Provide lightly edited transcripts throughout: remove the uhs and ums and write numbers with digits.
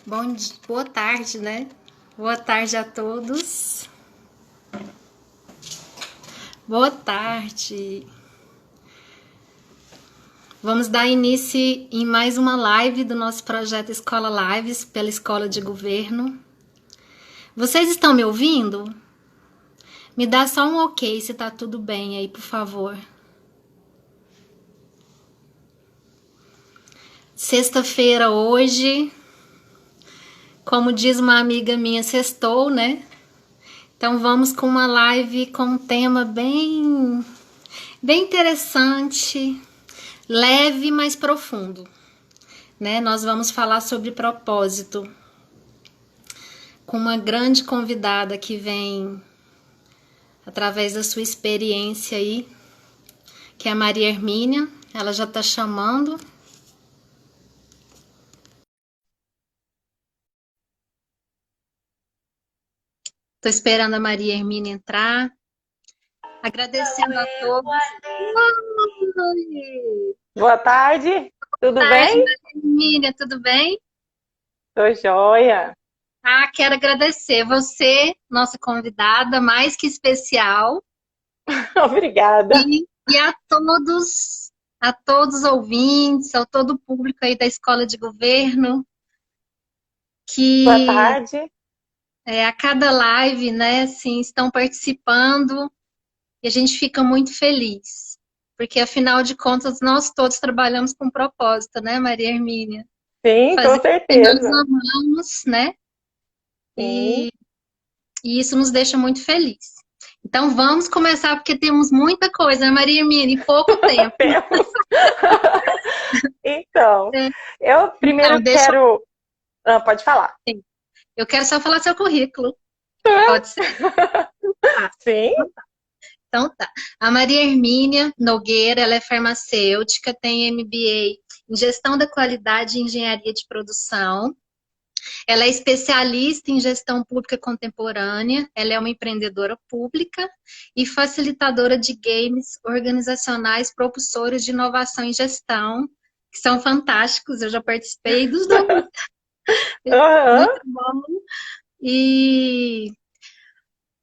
Boa tarde, né? Boa tarde a todos. Boa tarde. Vamos dar início em mais uma live do nosso projeto Escola Lives pela Escola de Governo. Vocês estão me ouvindo? Me dá só um ok se tá tudo bem aí, por favor. Sexta-feira hoje, como diz uma amiga minha, sextou, né? Então vamos com uma live com um tema bem interessante, leve, mas profundo, né? Nós vamos falar sobre propósito com uma grande convidada que vem através da sua experiência aí, que é a Maria Hermínia. Ela já está chamando. Estou esperando a Maria Hermínia entrar. Agradecendo a todos. Boa tarde, tudo Boa tarde, bem? Maria Hermínia, tudo bem? Tô joia. Quero agradecer você, nossa convidada, mais que especial. Obrigada. E a todos os ouvintes, a todo o público aí da Escola de Governo, Boa que tarde. a cada live, né, assim, estão participando e a gente fica muito feliz. Porque, afinal de contas, nós todos trabalhamos com propósito, né, Maria Hermínia? Sim, com Fazer o que nós certeza. amamos, né? Sim. E isso nos deixa muito felizes. Então, vamos começar, porque temos muita coisa, né, Maria Hermínia, em pouco tempo. Temos. Então, É. eu Então, primeiro quero. Pode falar. eu quero só falar seu currículo. Pode ser? Ah, Sim. então tá. A Maria Hermínia Nogueira, ela é farmacêutica, tem MBA em Gestão da Qualidade e Engenharia de Produção. Ela é especialista em gestão pública contemporânea, ela é uma empreendedora pública e facilitadora de games organizacionais propulsores de inovação em gestão, que são fantásticos, eu já participei dos dois. Aham. Muito bom. E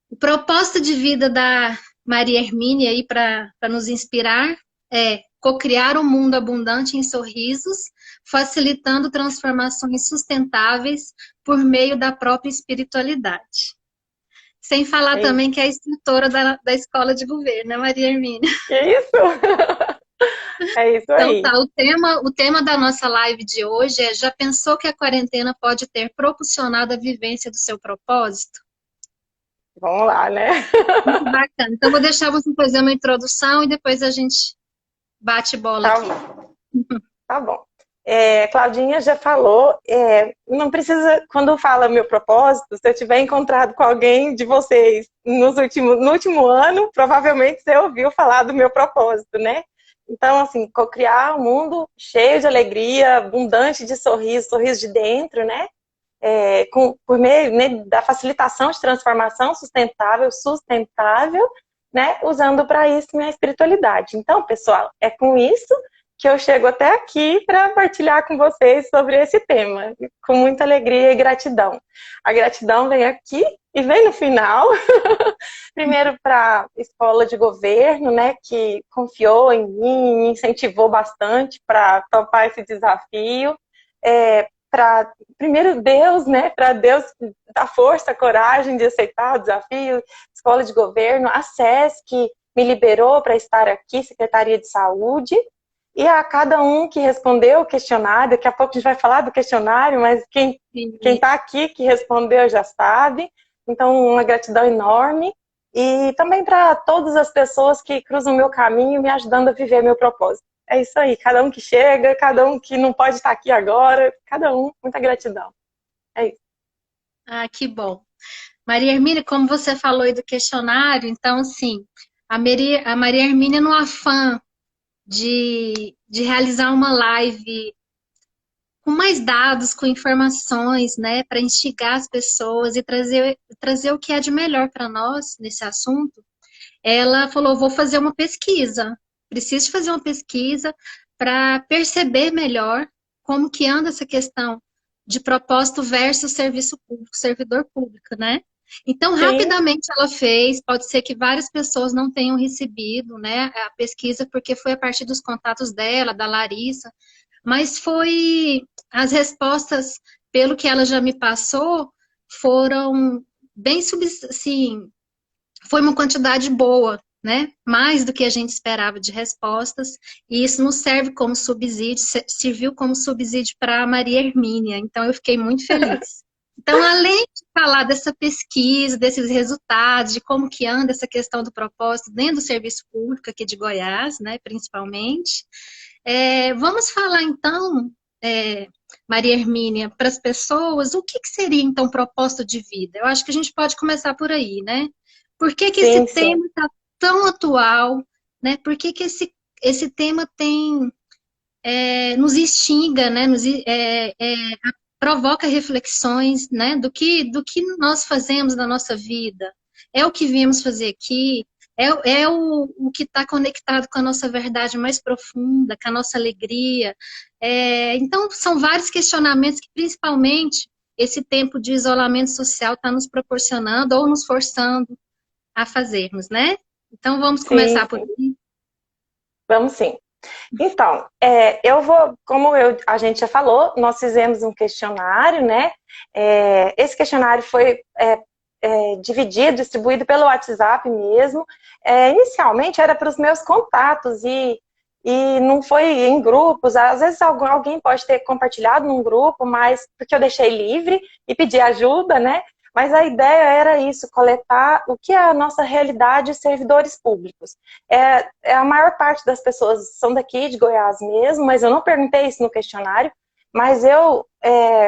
o propósito de vida da Maria Hermínia aí para nos inspirar é cocriar um mundo abundante em sorrisos, facilitando transformações sustentáveis por meio da própria espiritualidade. Sem falar É isso. também que é a instrutora da Escola de Governo, né, Maria Hermínia? Que isso? É isso Então aí. tá, o tema da nossa live de hoje é: já pensou que a quarentena pode ter propulsionado a vivência do seu propósito? Vamos lá, né? Muito bacana. Então, vou deixar você fazer uma introdução e depois a gente bate bola Tá aqui. bom. Tá bom. Claudinha já falou, não precisa, quando fala meu propósito, se eu tiver encontrado com alguém de vocês no último ano, provavelmente você ouviu falar do meu propósito, né? Então, assim, criar um mundo cheio de alegria, abundante de sorriso, sorriso de dentro, né? Por meio, né, da facilitação de transformação sustentável, né? Usando para isso minha espiritualidade. Então, pessoal, é com isso que eu chego até aqui para partilhar com vocês sobre esse tema, com muita alegria e gratidão. A gratidão vem aqui e vem no final, primeiro para a Escola de Governo, né, que confiou em mim, me incentivou bastante para topar esse desafio, para primeiro Deus, né, para Deus dar força, coragem de aceitar o desafio, Escola de Governo, a SESC, que me liberou para estar aqui, Secretaria de Saúde, e a cada um que respondeu o questionário, daqui a pouco a gente vai falar do questionário, mas quem está aqui que respondeu já sabe. Então, uma gratidão enorme. E também para todas as pessoas que cruzam o meu caminho, me ajudando a viver meu propósito. É isso aí, cada um que chega, cada um que não pode estar aqui agora, cada um, muita gratidão. É isso. Que bom. Maria Hermínia, como você falou aí do questionário, então, assim, a Maria Hermínia, no afã de realizar uma live com mais dados, com informações, né, para instigar as pessoas e trazer o que é de melhor para nós nesse assunto, ela falou: vou fazer uma pesquisa, preciso fazer uma pesquisa para perceber melhor como que anda essa questão de propósito versus serviço público, servidor público, né? Então, Sim, rapidamente ela fez, pode ser que várias pessoas não tenham recebido, né, a pesquisa, porque foi a partir dos contatos dela, da Larissa, mas foi, as respostas, pelo que ela já me passou, foram bem, assim, foi uma quantidade boa, né? Mais do que a gente esperava de respostas, e isso nos serve como subsídio, serviu como subsídio para a Maria Hermínia, então eu fiquei muito feliz. Então, além de falar dessa pesquisa, desses resultados, de como que anda essa questão do propósito dentro do serviço público aqui de Goiás, né, principalmente, vamos falar então, é, Maria Hermínia, para as pessoas, o que seria então propósito de vida? Eu acho que a gente pode começar por aí, né? Por que que esse sim, sim. tema está tão atual, né? Por que que esse tema tem, nos instiga, né? Provoca reflexões, né? Do que nós fazemos na nossa vida. É o que viemos fazer aqui? É o que está conectado com a nossa verdade mais profunda, com a nossa alegria. Então, são vários questionamentos que, principalmente, esse tempo de isolamento social está nos proporcionando ou nos forçando a fazermos, né? Então, vamos Sim, começar por sim. aqui. Vamos sim. Então, a gente já falou, nós fizemos um questionário, né? Esse questionário foi dividido, distribuído pelo WhatsApp mesmo. Inicialmente era para os meus contatos e não foi em grupos. Às vezes alguém pode ter compartilhado num grupo, mas porque eu deixei livre e pedi ajuda, né? Mas a ideia era isso, coletar o que é a nossa realidade de servidores públicos. A maior parte das pessoas são daqui, de Goiás mesmo, mas eu não perguntei isso no questionário. Mas eu,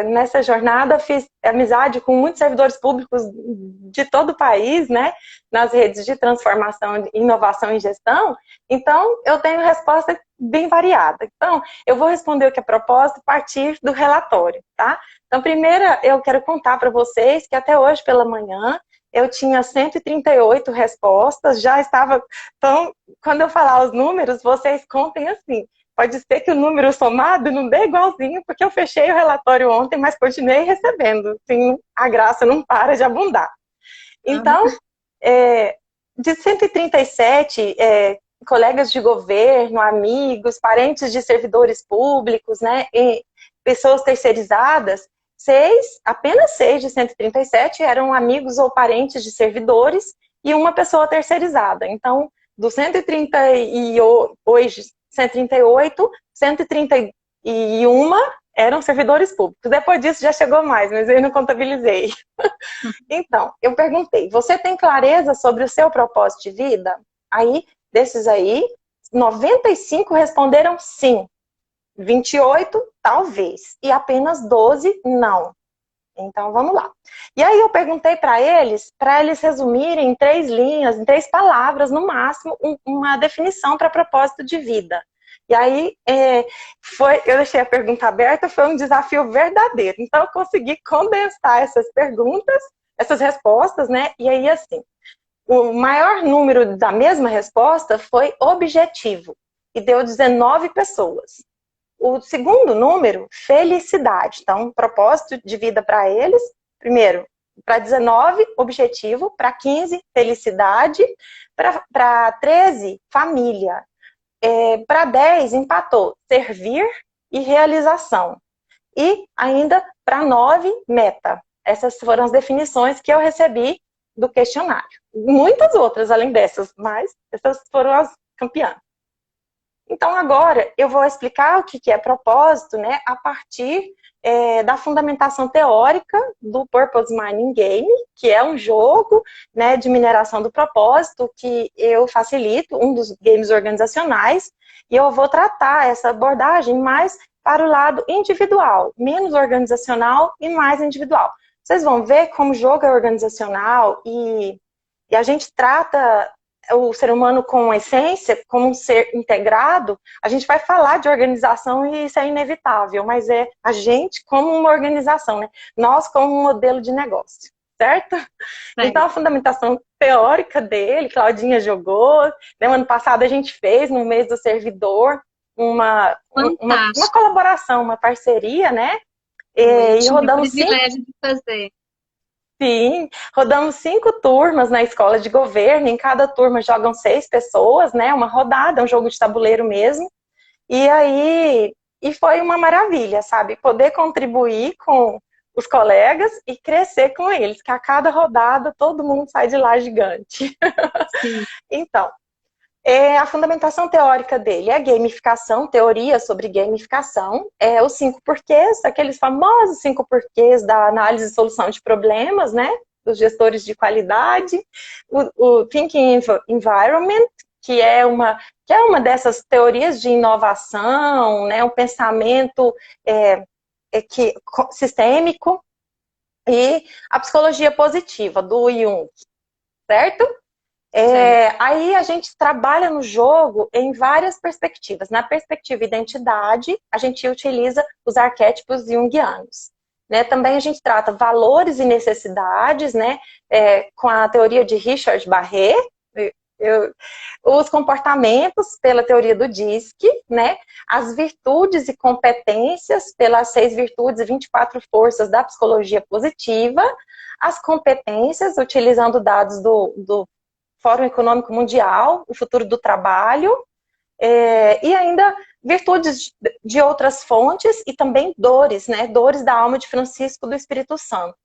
nessa jornada, fiz amizade com muitos servidores públicos de todo o país, né? Nas redes de transformação, inovação e gestão. Então, eu tenho resposta bem variada. Então, eu vou responder o que é propósito a partir do relatório, tá? Então, primeiro, eu quero contar para vocês que até hoje pela manhã eu tinha 138 respostas, já estava. Então, quando eu falar os números, vocês contem assim. Pode ser que o número somado não dê igualzinho, porque eu fechei o relatório ontem, mas continuei recebendo. Assim, a graça não para de abundar. Então, de 137 colegas de governo, amigos, parentes de servidores públicos, né, e pessoas terceirizadas, apenas 6 de 137 eram amigos ou parentes de servidores e uma pessoa terceirizada. Então, do 130 e hoje 138, 131 eram servidores públicos. Depois disso já chegou mais, mas eu não contabilizei. Então, eu perguntei, você tem clareza sobre o seu propósito de vida? Aí, desses aí, 95 responderam sim, 28 talvez, e apenas 12 não. Então, vamos lá. E aí eu perguntei para eles resumirem em 3 linhas, em 3 palavras, no máximo, uma definição para propósito de vida. E aí, eu deixei a pergunta aberta, foi um desafio verdadeiro. Então, eu consegui condensar essas perguntas, essas respostas, né? E aí, assim, o maior número da mesma resposta foi objetivo, e deu 19 pessoas. O segundo número, felicidade. Então, propósito de vida para eles, primeiro, para 19, objetivo, para 15, felicidade, para 13, família, para 10, empatou, servir e realização. E ainda para 9, meta. Essas foram as definições que eu recebi do questionário. Muitas outras além dessas, mas essas foram as campeãs. Então, agora eu vou explicar o que é propósito, né, a partir da fundamentação teórica do Purpose Mining Game, que é um jogo, né, de mineração do propósito que eu facilito, um dos games organizacionais, e eu vou tratar essa abordagem mais para o lado individual, menos organizacional e mais individual. Vocês vão ver como o jogo é organizacional e a gente trata o ser humano com essência, como um ser integrado, a gente vai falar de organização e isso é inevitável, mas é a gente como uma organização, né? Nós como um modelo de negócio, certo? Então, a fundamentação teórica dele, Claudinha jogou, né? Ano passado a gente fez, no mês do servidor, uma colaboração, uma parceria, né? Eu E tive o rodamos cinco. privilégio de fazer. Sim, rodamos 5 turmas na escola de governo. Em cada turma jogam 6 pessoas, né? Uma rodada, um jogo de tabuleiro mesmo. E aí, e foi uma maravilha, sabe? Poder contribuir com os colegas e crescer com eles, que a cada rodada todo mundo sai de lá gigante. Sim, Então, a fundamentação teórica dele é a gamificação, teoria sobre gamificação, os 5 porquês, aqueles famosos 5 porquês da análise e solução de problemas, né? Dos gestores de qualidade, o Thinking Environment, que é uma dessas teorias de inovação, né? Um pensamento sistêmico, e a psicologia positiva, do Jung, certo? Aí a gente trabalha no jogo em várias perspectivas. Na perspectiva identidade, a gente utiliza os arquétipos junguianos. Né? Também a gente trata valores e necessidades, né? Com a teoria de Richard Barré, os comportamentos pela teoria do DISC, né? As virtudes e competências pelas 6 virtudes e 24 forças da psicologia positiva, as competências utilizando dados do Fórum Econômico Mundial, o futuro do trabalho, e ainda virtudes de outras fontes e também dores, né? Dores da alma de Francisco do Espírito Santo.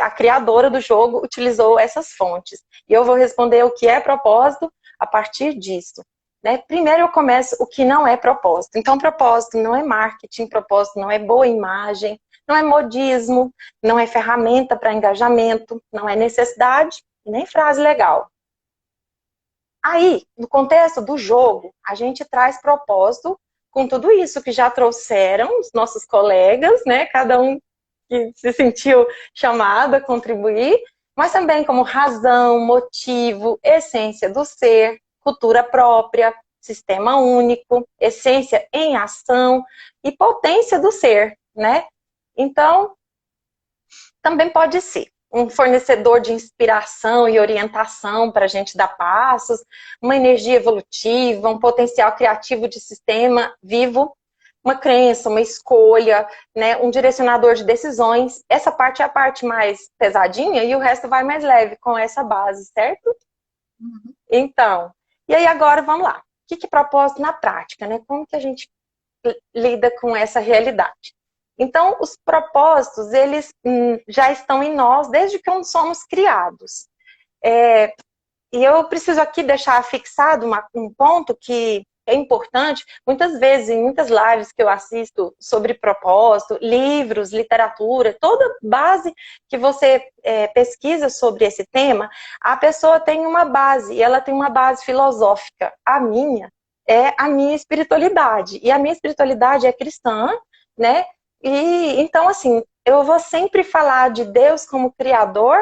A criadora do jogo utilizou essas fontes. E eu vou responder o que é propósito a partir disso. Né? Primeiro eu começo o que não é propósito. Então, propósito não é marketing, propósito não é boa imagem, não é modismo, não é ferramenta para engajamento, não é necessidade e nem frase legal. Aí, no contexto do jogo, a gente traz propósito com tudo isso que já trouxeram os nossos colegas, né? Cada um que se sentiu chamado a contribuir, mas também como razão, motivo, essência do ser, cultura própria, sistema único, essência em ação e potência do ser, né? Então, também pode ser um fornecedor de inspiração e orientação para a gente dar passos, uma energia evolutiva, um potencial criativo de sistema vivo, uma crença, uma escolha, né, um direcionador de decisões. Essa parte é a parte mais pesadinha e o resto vai mais leve com essa base, certo? uhum. Então, e aí agora vamos lá. O que é propósito na prática, né? Como que a gente lida com essa realidade? Então, os propósitos, eles já estão em nós desde que somos criados. E eu preciso aqui deixar fixado um ponto que é importante. Muitas vezes, em muitas lives que eu assisto sobre propósito, livros, literatura, toda base que você pesquisa sobre esse tema, a pessoa tem uma base, e ela tem uma base filosófica. A minha é a minha espiritualidade. E a minha espiritualidade é cristã, né? E então, assim, eu vou sempre falar de Deus como criador,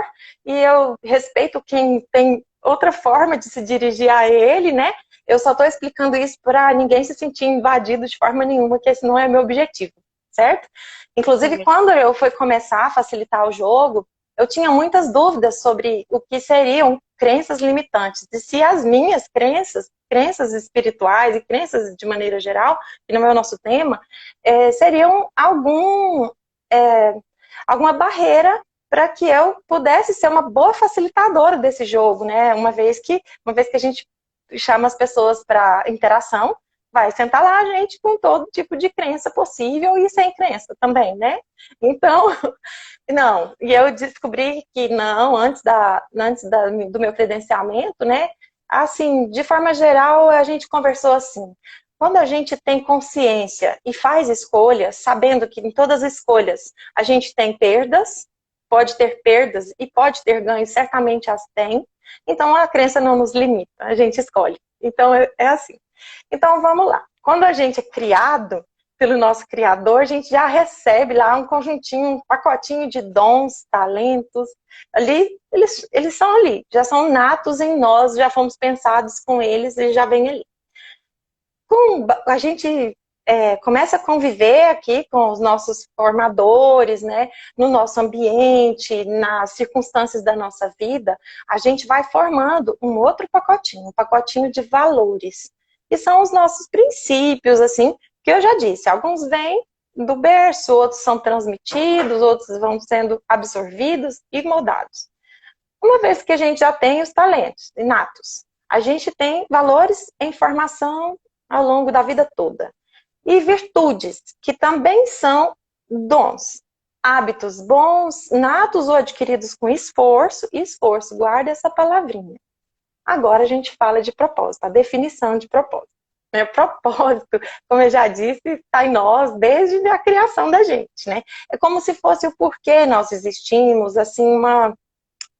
e eu respeito quem tem outra forma de se dirigir a ele, né? Eu só estou explicando isso para ninguém se sentir invadido de forma nenhuma, que esse não é meu objetivo, certo? Inclusive, quando eu fui começar a facilitar o jogo, eu tinha muitas dúvidas sobre o que seriam crenças limitantes, e se as minhas crenças espirituais e crenças de maneira geral, que não é o nosso tema, seriam alguma barreira para que eu pudesse ser uma boa facilitadora desse jogo, né? Uma vez que a gente chama as pessoas para interação, vai sentar lá a gente com todo tipo de crença possível e sem crença também, né? Então, não. E eu descobri que não, antes do meu credenciamento, né? Assim, de forma geral, a gente conversou assim. Quando a gente tem consciência e faz escolhas, sabendo que em todas as escolhas a gente tem perdas, pode ter perdas e pode ter ganhos, certamente as tem. Então a crença não nos limita, a gente escolhe. Então é assim. Então vamos lá. Quando a gente é criado pelo nosso Criador, a gente já recebe lá um conjuntinho, um pacotinho de dons, talentos. Ali, eles são ali, já são natos em nós, já fomos pensados com eles e já vem ali. A gente começa a conviver aqui com os nossos formadores, né, no nosso ambiente, nas circunstâncias da nossa vida, a gente vai formando um outro pacotinho, um pacotinho de valores, que são os nossos princípios, assim, que eu já disse, alguns vêm do berço, outros são transmitidos, outros vão sendo absorvidos e moldados. Uma vez que a gente já tem os talentos inatos, a gente tem valores em formação ao longo da vida toda. E virtudes, que também são dons. Hábitos bons, natos ou adquiridos com esforço, e esforço, guarda essa palavrinha. Agora a gente fala de propósito, a definição de propósito. Propósito, como eu já disse, está em nós desde a criação da gente, né? É como se fosse o porquê nós existimos, assim,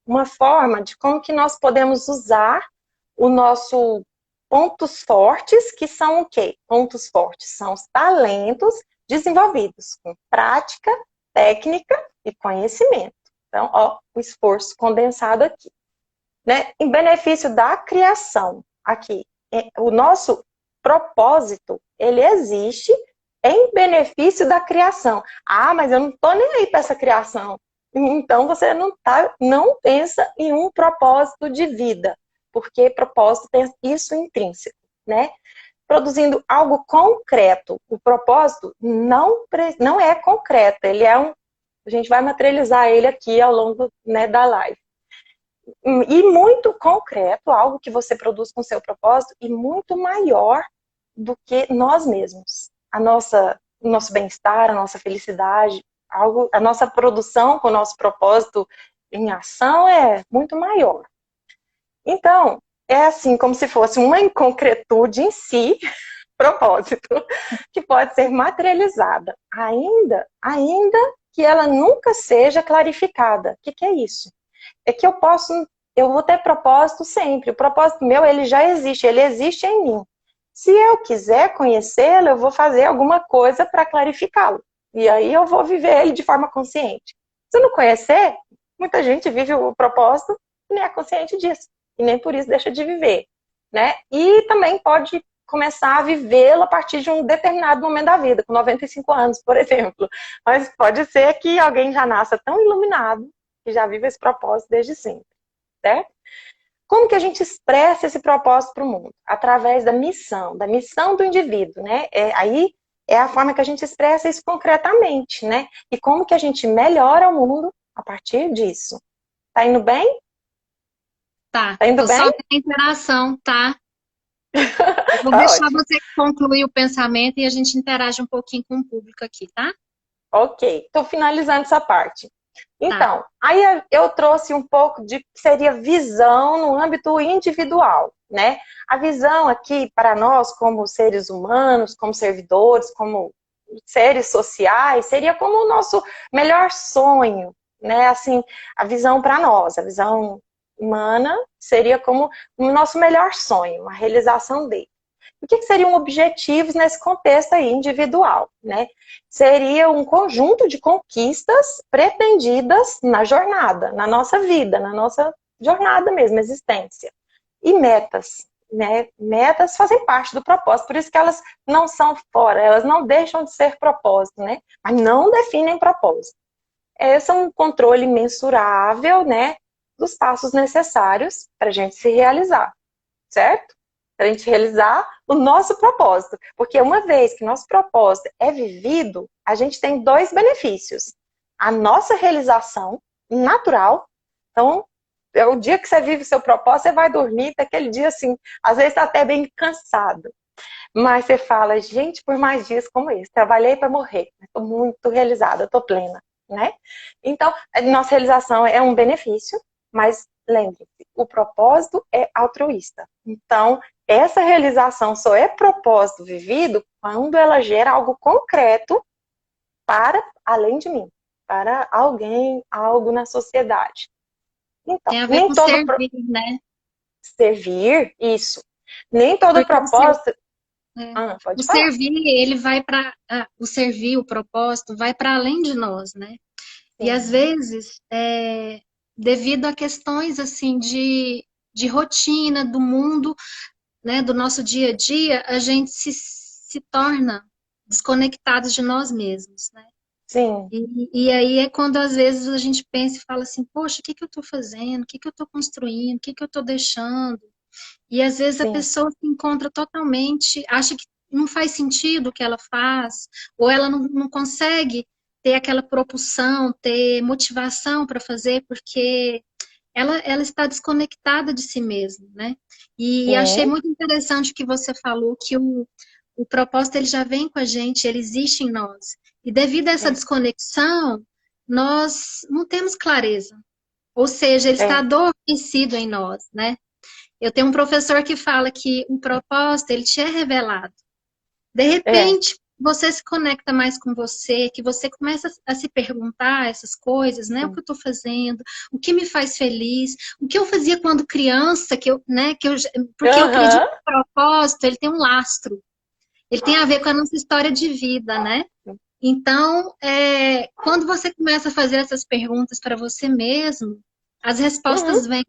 uma forma de como que nós podemos usar o nosso pontos fortes, que são o quê? Pontos fortes são os talentos desenvolvidos com prática, técnica e conhecimento. Então, ó, o esforço condensado aqui. Né? Em benefício da criação, aqui, o nosso propósito, ele existe em benefício da criação. Ah, mas eu não estou nem aí para essa criação. Então, você não pensa em um propósito de vida, porque propósito tem isso intrínseco, né? Produzindo algo concreto. O propósito não é concreto, ele é a gente vai materializar ele aqui ao longo, né, da live. E muito concreto, algo que você produz com seu propósito e muito maior do que nós mesmos. O nosso bem-estar, a nossa felicidade, a nossa produção com o nosso propósito em ação é muito maior. Então, é assim como se fosse uma inconcretude em si, propósito, que pode ser materializada, ainda que ela nunca seja clarificada. O que é isso? É que eu vou ter propósito sempre. O propósito meu, ele já existe, ele existe em mim. Se eu quiser conhecê-lo, eu vou fazer alguma coisa para clarificá-lo. E aí eu vou viver ele de forma consciente. Se eu não conhecer, muita gente vive o propósito e nem é consciente disso. E nem por isso deixa de viver, né? E também pode começar a vivê-lo a partir de um determinado momento da vida, com 95 anos, por exemplo. Mas pode ser que alguém já nasça tão iluminado que já vive esse propósito desde sempre, certo? Como que a gente expressa esse propósito para o mundo? Através da missão do indivíduo, né? Aí é a forma que a gente expressa isso concretamente, né? E como que a gente melhora o mundo a partir disso. Tá indo bem? Tá, Tá indo tô só bem? vendo a interação, tá? Eu vou Tá deixar ótimo. você concluir o pensamento e a gente interage um pouquinho com o público aqui, tá? Ok, estou finalizando essa parte. Tá. Então, aí eu trouxe um pouco de que seria visão no âmbito individual, né? A visão aqui para nós, como seres humanos, como servidores, como seres sociais, seria como o nosso melhor sonho, né? Assim, a visão para nós, a visão humana seria como o nosso melhor sonho, a realização dele. O que seriam objetivos nesse contexto aí individual, né? Seria um conjunto de conquistas pretendidas na jornada, na nossa vida, na nossa jornada mesmo, existência. E metas, né? Metas fazem parte do propósito, por isso que elas não são fora, elas não deixam de ser propósito, né? Mas não definem propósito. Esse é um controle mensurável, né? Dos passos necessários para a gente se realizar, certo? Para a gente realizar o nosso propósito. Porque uma vez que nosso propósito é vivido, a gente tem dois benefícios. A nossa realização natural. Então, é o dia que você vive o seu propósito, você vai dormir, daquele dia assim, às vezes está até bem cansado. Mas você fala, gente, por mais dias como esse, trabalhei para morrer, estou muito realizada, estou plena, né? Então, a nossa realização é um benefício, mas lembre-se, o propósito é altruísta. Então, essa realização só é propósito vivido quando ela gera algo concreto para além de mim, para alguém, algo na sociedade. Então, Tem a ver nem com todo servir, né? servir, isso. Nem todo Porque propósito. é, o Pode falar. servir, ele vai para o servir, o propósito, vai para além de nós, né? E às Sim, vezes, devido a questões assim de rotina do mundo, né, do nosso dia a dia, a gente se torna desconectados de nós mesmos, né? sim, E aí é quando às vezes a gente pensa e fala assim, poxa, o que que eu estou fazendo? O que que eu estou construindo? O que que eu estou deixando? E às vezes a sim. pessoa se encontra totalmente, acha que não faz sentido o que ela faz, ou ela não consegue ter aquela propulsão, ter motivação para fazer, porque ela está desconectada de si mesma, né? E achei Sim, muito interessante o que você falou, que o propósito ele já vem com a gente, ele existe em nós. E devido a essa é, desconexão, nós não temos clareza. Ou seja, ele está é, adormecido em nós, né? Eu tenho um professor que fala que o propósito, ele te é revelado. De é. repente, você se conecta mais com você, que você começa a se perguntar essas coisas, né? O que eu estou fazendo, o que me faz feliz, o que eu fazia quando criança, porque eu acredito Aham. que o propósito, ele tem um lastro, ele tem a ver com a nossa história de vida, né? Então, quando você começa a fazer essas perguntas para você mesmo, as Uhum. respostas vêm.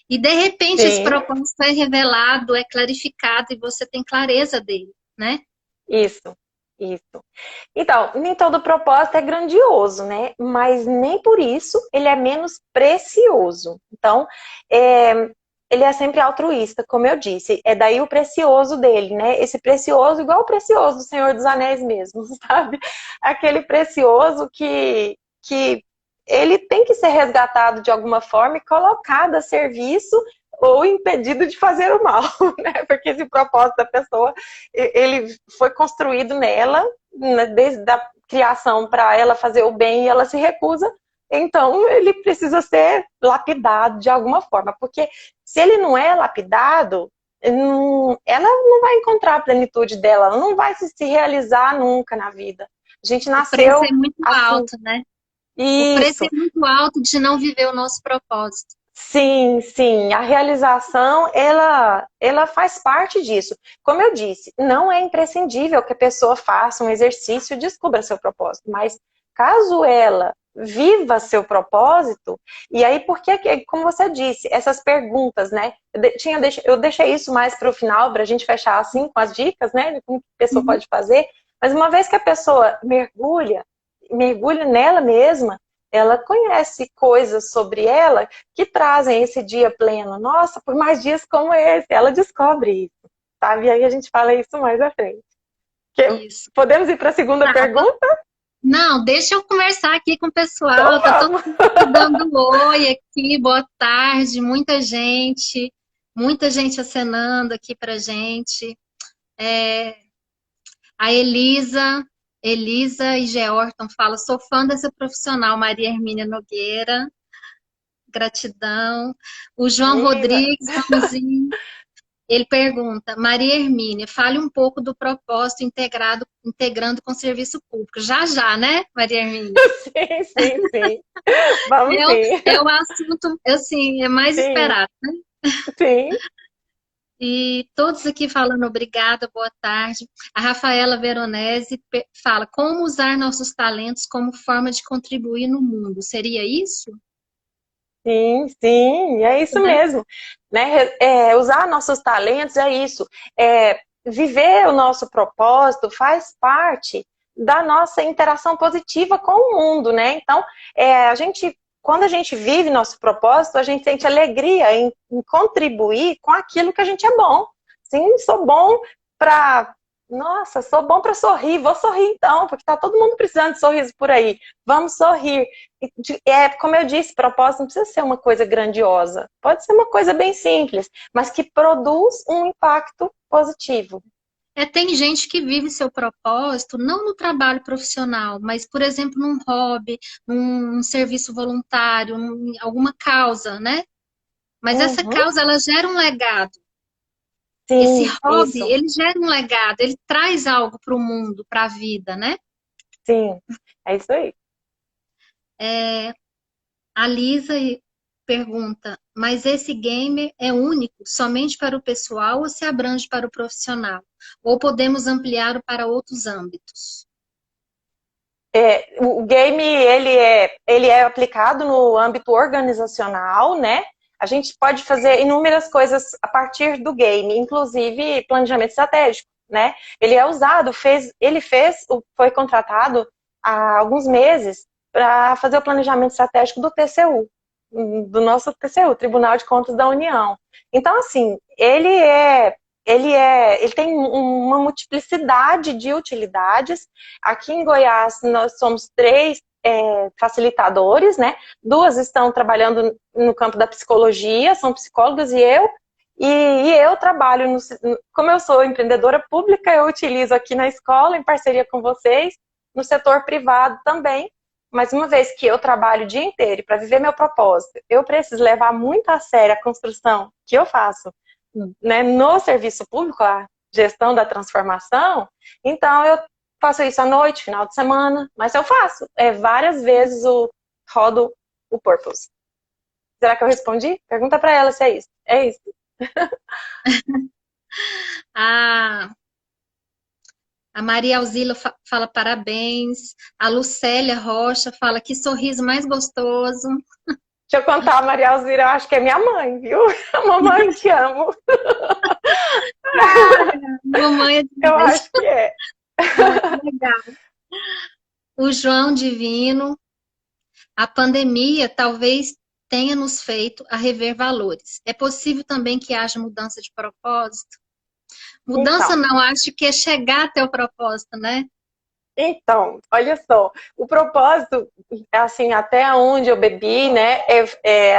E de repente esse Sim, propósito é revelado, é clarificado e você tem clareza dele, né? isso, isso. Então, nem todo propósito é grandioso, né? Mas nem por isso ele é menos precioso. Então, é, ele é sempre altruísta, como eu disse. É daí o precioso dele, né? Esse precioso, igual o precioso do Senhor dos Anéis mesmo, sabe? Aquele precioso que ele tem que ser resgatado de alguma forma e colocado a serviço ou impedido de fazer o mal, né? Porque esse propósito da pessoa, ele foi construído nela, né, desde a criação para ela fazer o bem e ela se recusa, então ele precisa ser lapidado de alguma forma, porque se ele não é lapidado, ela não vai encontrar a plenitude dela, ela não vai se realizar nunca na vida. A gente O preço nasceu é muito assim, alto, né? O preço é isso. muito alto de não viver o nosso propósito. Sim, sim, a realização, ela faz parte disso. Como eu disse, não é imprescindível que a pessoa faça um exercício e descubra seu propósito, mas caso ela viva seu propósito, e aí, porque, como você disse, essas perguntas, né? Eu deixei isso mais para o final, para a gente fechar assim com as dicas, né? De como que a pessoa Uhum. pode fazer, mas uma vez que a pessoa mergulha nela mesma, ela conhece coisas sobre ela que trazem esse dia pleno. Nossa, por mais dias como esse, ela descobre isso, sabe? E aí a gente fala isso mais à frente. Isso. Podemos ir para a segunda Tá, pergunta? não, deixa eu conversar aqui com o Então pessoal. Tá todo vamos. mundo dando oi aqui, boa tarde, muita gente acenando aqui pra gente. É, a Elisa e Georton fala, sou fã dessa profissional, Maria Hermínia Nogueira, gratidão. O João Menina. Rodrigues, Ramosinho, ele pergunta, Maria Hermínia, fale um pouco do propósito integrando com o serviço público. Já, já, né, Maria Hermínia? Sim, sim, sim. Vamos sim. É o assunto, assim, é mais Sim, esperado. sim. E todos aqui falando obrigada, boa tarde. A Rafaela Veronese fala, como usar nossos talentos como forma de contribuir no mundo? Seria isso? Sim, sim, é isso Né? mesmo. Né? Usar nossos talentos é isso. Viver o nosso propósito faz parte da nossa interação positiva com o mundo, né? Então, quando a gente vive nosso propósito, a gente sente alegria em contribuir com aquilo que a gente é bom. Sim, sou bom para nossa, sou bom para sorrir, vou sorrir então, porque tá todo mundo precisando de sorriso por aí. Vamos sorrir. Como eu disse, propósito não precisa ser uma coisa grandiosa. Pode ser uma coisa bem simples, mas que produz um impacto positivo. Tem gente que vive seu propósito não no trabalho profissional, mas, por exemplo, num hobby, num serviço voluntário, em alguma causa, né? Mas essa Uhum. causa, ela gera um legado. Esse Sim, hobby, isso. ele gera um legado, ele traz algo para o mundo, para a vida, né? Sim, é isso aí. A Lisa pergunta, mas esse game é único somente para o pessoal ou se abrange para o profissional? Ou podemos ampliar para outros âmbitos? O game ele é aplicado no âmbito organizacional, né? A gente pode fazer inúmeras coisas a partir do game, inclusive planejamento estratégico, né? Ele é usado, foi contratado há alguns meses para fazer o planejamento estratégico do TCU, do nosso TCU, Tribunal de Contas da União. Então, assim, ele é ele tem uma multiplicidade de utilidades. Aqui em Goiás, nós somos 3 facilitadores, né? 2 estão trabalhando no campo da psicologia, são psicólogas e eu trabalho, como eu sou empreendedora pública, eu utilizo aqui na escola, em parceria com vocês, no setor privado também. Mas uma vez que eu trabalho o dia inteiro para viver meu propósito, eu preciso levar muito a sério a construção que eu faço, né, no serviço público, a gestão da transformação. Então eu faço isso à noite, final de semana, mas eu faço várias vezes rodo o Purpose. Será que eu respondi? Pergunta para ela se é isso. É isso. A, a Maria Alzila fala parabéns. A Lucélia Rocha fala que sorriso mais gostoso. Deixa eu contar, a Maria Alzira, eu acho que é minha mãe, viu? Mamãe, te amo. Mamãe é Eu demais. acho que é. Legal. O João Divino, a pandemia talvez tenha nos feito a rever valores. É possível também que haja mudança de propósito? Mudança Então, não, acho que é chegar até o propósito, né? Então, olha só, o propósito, assim, até onde eu bebi, né,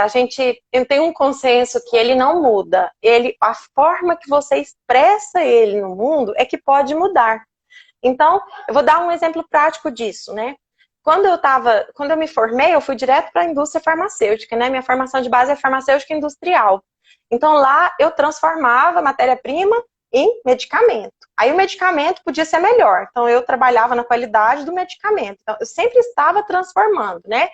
a gente tem um consenso que ele não muda. A forma que você expressa ele no mundo é que pode mudar. Então, eu vou dar um exemplo prático disso, né? Quando eu me formei, eu fui direto para a indústria farmacêutica, né? Minha formação de base é farmacêutica industrial. Então, lá eu transformava matéria-prima em medicamento. Aí o medicamento podia ser melhor. Então, eu trabalhava na qualidade do medicamento. Então, eu sempre estava transformando, né?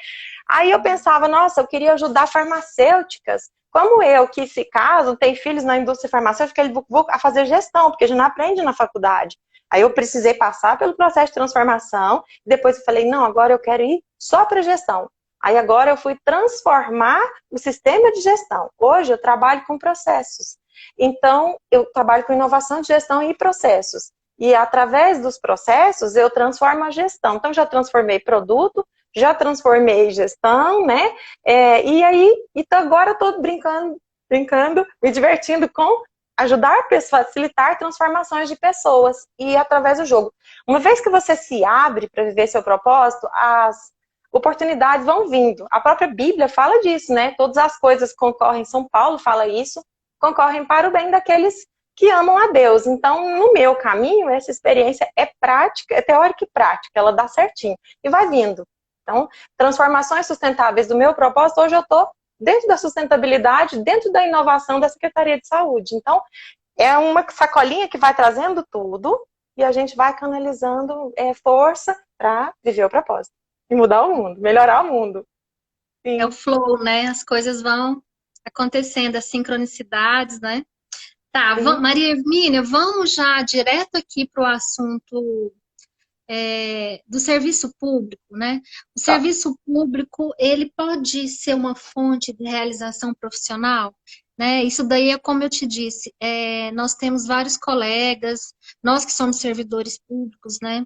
Aí eu pensava, nossa, eu queria ajudar farmacêuticas. Como eu, que se caso, tem filhos na indústria farmacêutica, ele a fazer gestão, porque a gente não aprende na faculdade. Aí eu precisei passar pelo processo de transformação, depois eu falei, não, agora eu quero ir só para gestão. Aí agora eu fui transformar o sistema de gestão. Hoje eu trabalho com processos. Então, eu trabalho com inovação de gestão e processos. E através dos processos, eu transformo a gestão. Então, já transformei produto, já transformei gestão, né? Então agora eu estou brincando, me divertindo com ajudar a facilitar transformações de pessoas e através do jogo. Uma vez que você se abre para viver seu propósito, as oportunidades vão vindo. A própria Bíblia fala disso, né? Todas as coisas concorrem, São Paulo fala isso, concorrem para o bem daqueles que amam a Deus. Então, no meu caminho, essa experiência é prática, é teórica e prática, ela dá certinho e vai vindo. Então, transformações sustentáveis do meu propósito, hoje eu estou dentro da sustentabilidade, dentro da inovação da Secretaria de Saúde. Então, é uma sacolinha que vai trazendo tudo e a gente vai canalizando força para viver o propósito e mudar o mundo, melhorar o mundo. Sim. É o flow, né? As coisas vão acontecendo, as sincronicidades, né? Tá, Maria Hermínia, vamos já direto aqui para o assunto do serviço público, né? O serviço público, ele pode ser uma fonte de realização profissional, né? Isso daí é como eu te disse, nós temos vários colegas, nós que somos servidores públicos, né?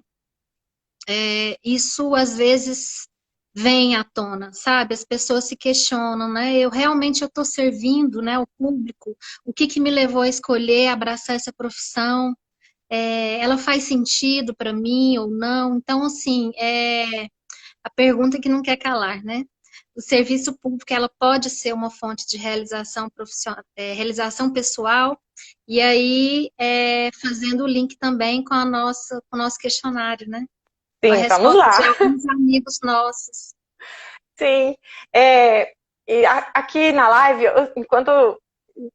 Isso às vezes vem à tona, sabe? As pessoas se questionam, né? Eu realmente estou servindo, né, o público? O que me levou a escolher abraçar essa profissão? Ela faz sentido para mim ou não? Então, assim, a pergunta que não quer calar, né? O serviço público, ela pode ser uma fonte de realização profissional, realização pessoal, e aí fazendo o link também com com o nosso questionário, né? Com a Sim, vamos resposta lá. de alguns amigos nossos. Sim. E aqui na live, enquanto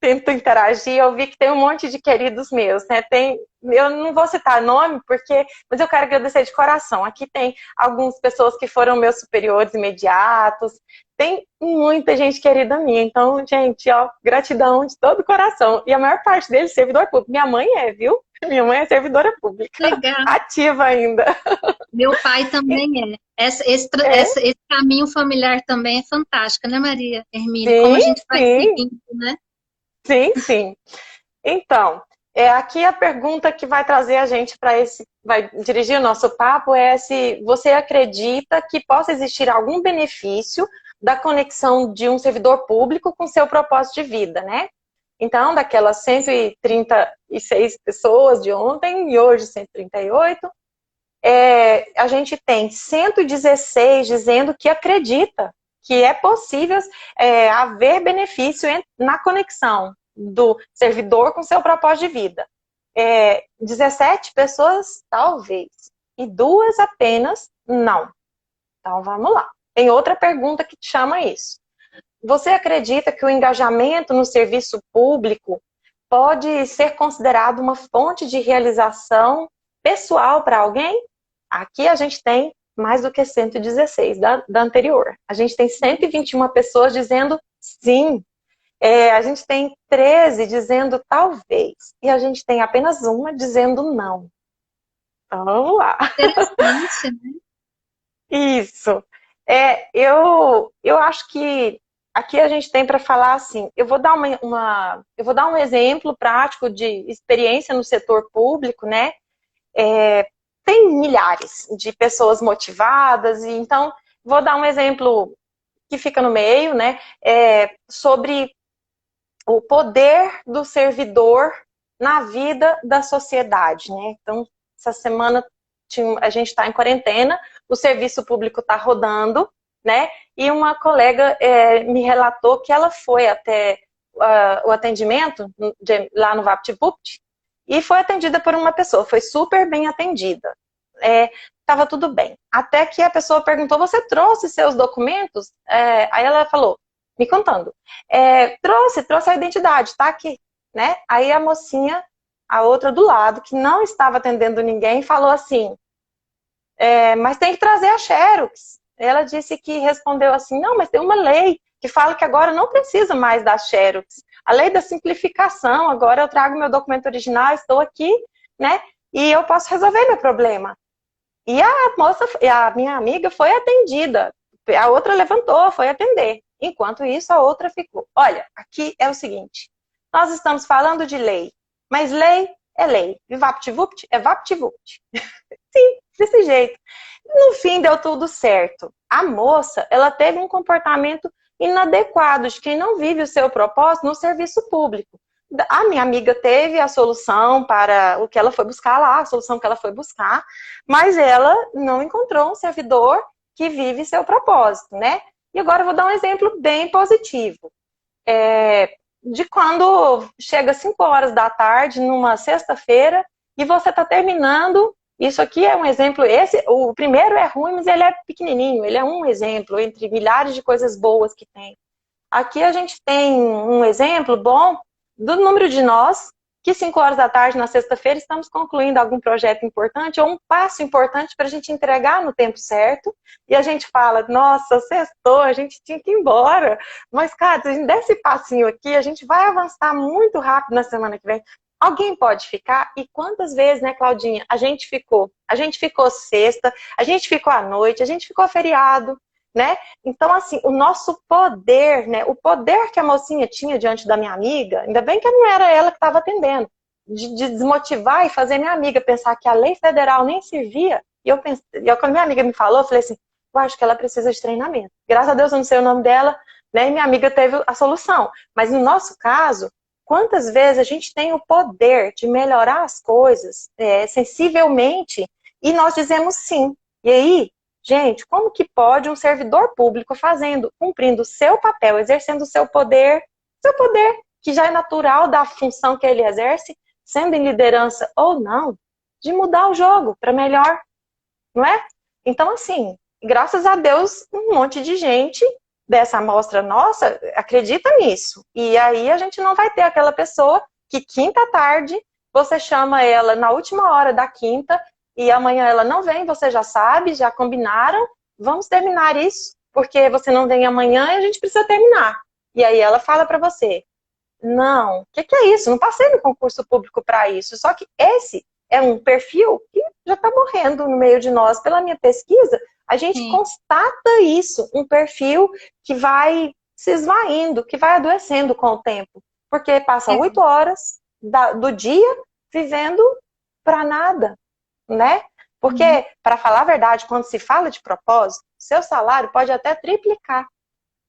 tento interagir, eu vi que tem um monte de queridos meus, né? Eu não vou citar nome, mas eu quero agradecer de coração. Aqui tem algumas pessoas que foram meus superiores imediatos, tem muita gente querida minha. Então, gente, ó, gratidão de todo o coração. E a maior parte deles, servidor público. Minha mãe viu? Minha mãe é servidora pública. Legal. Ativa ainda. Meu pai também é. Esse caminho familiar também é fantástico, né, Maria Hermínia? Sim, Como a gente vai sim. seguindo, né? Sim, sim. Então, aqui a pergunta que vai trazer a gente para vai dirigir o nosso papo é se você acredita que possa existir algum benefício da conexão de um servidor público com seu propósito de vida, né? Então, daquelas 136 pessoas de ontem, e hoje 138, a gente tem 116 dizendo que acredita que é possível haver benefício na conexão do servidor com seu propósito de vida. 17 pessoas, talvez, e 2 apenas, não. Então, vamos lá. Tem outra pergunta que chama isso. Você acredita que o engajamento no serviço público pode ser considerado uma fonte de realização pessoal para alguém? Aqui a gente tem mais do que 116 da anterior. A gente tem 121 pessoas dizendo sim. A gente tem 13 dizendo talvez. E a gente tem apenas uma dizendo não. Então, vamos lá. Interessante, né? Isso. Eu acho que aqui a gente tem para falar assim, eu vou dar um exemplo prático de experiência no setor público, né? Tem milhares de pessoas motivadas, e então vou dar um exemplo que fica no meio, né? Sobre o poder do servidor na vida da sociedade, né? Então, essa semana a gente está em quarentena, o serviço público está rodando, né? E uma colega me relatou que ela foi até o atendimento lá no VaptVupt e foi atendida por uma pessoa, foi super bem atendida. Estava tudo bem. Até que a pessoa perguntou, você trouxe seus documentos? Aí ela falou, me contando, trouxe a identidade, tá aqui, né? Aí a mocinha, a outra do lado, que não estava atendendo ninguém, falou assim, mas tem que trazer a Xerox. Ela disse que respondeu assim, não, mas tem uma lei que fala que agora não precisa mais da Xerox. A lei da simplificação, agora eu trago meu documento original, estou aqui, né? E eu posso resolver meu problema. E a minha amiga foi atendida. A outra levantou, foi atender. Enquanto isso, a outra ficou. Olha, aqui é o seguinte. Nós estamos falando de lei, mas lei é lei. E VaptVupt é VaptVupt. Sim, desse jeito. No fim, deu tudo certo. A moça, ela teve um comportamento inadequado de quem não vive o seu propósito no serviço público. A minha amiga teve a solução para o que ela foi buscar lá, a solução que ela foi buscar, mas ela não encontrou um servidor que vive seu propósito, né? E agora eu vou dar um exemplo bem positivo. De quando chega 5 horas da tarde, numa sexta-feira, e você está terminando. Isso aqui é um exemplo, o primeiro é ruim, mas ele é pequenininho, ele é um exemplo entre milhares de coisas boas que tem. Aqui a gente tem um exemplo bom do número de nós que 5 horas da tarde na sexta-feira estamos concluindo algum projeto importante ou um passo importante para a gente entregar no tempo certo, e a gente fala, nossa, sextou, a gente tinha que ir embora, mas cara, se a gente der esse passinho aqui, a gente vai avançar muito rápido na semana que vem. Alguém pode ficar? E quantas vezes, né, Claudinha, a gente ficou? A gente ficou sexta, a gente ficou à noite, a gente ficou feriado, né? Então, assim, o nosso poder, né, o poder que a mocinha tinha diante da minha amiga, ainda bem que não era ela que estava atendendo, de desmotivar e fazer minha amiga pensar que a lei federal nem servia. E eu pensei, quando minha amiga me falou, eu falei assim, eu acho que ela precisa de treinamento. Graças a Deus eu não sei o nome dela, né, e minha amiga teve a solução. Mas no nosso caso, quantas vezes a gente tem o poder de melhorar as coisas sensivelmente e nós dizemos sim. E aí, gente, como que pode um servidor público cumprindo o seu papel, exercendo o seu poder que já é natural da função que ele exerce, sendo em liderança ou não, de mudar o jogo para melhor, não é? Então, assim, graças a Deus, um monte de gente dessa amostra nossa acredita nisso. E aí a gente não vai ter aquela pessoa que quinta à tarde, você chama ela na última hora da quinta, e amanhã ela não vem, você já sabe, já combinaram, vamos terminar isso, porque você não vem amanhã e a gente precisa terminar. E aí ela fala para você, não, o que é isso? Não passei no concurso público para isso. Só que esse é um perfil que já está morrendo no meio de nós. Pela minha pesquisa, a gente constata isso, um perfil que vai se esvaindo, que vai adoecendo com o tempo. Porque passa 8 horas do dia vivendo para nada, né? Porque, para falar a verdade, quando se fala de propósito, seu salário pode até triplicar.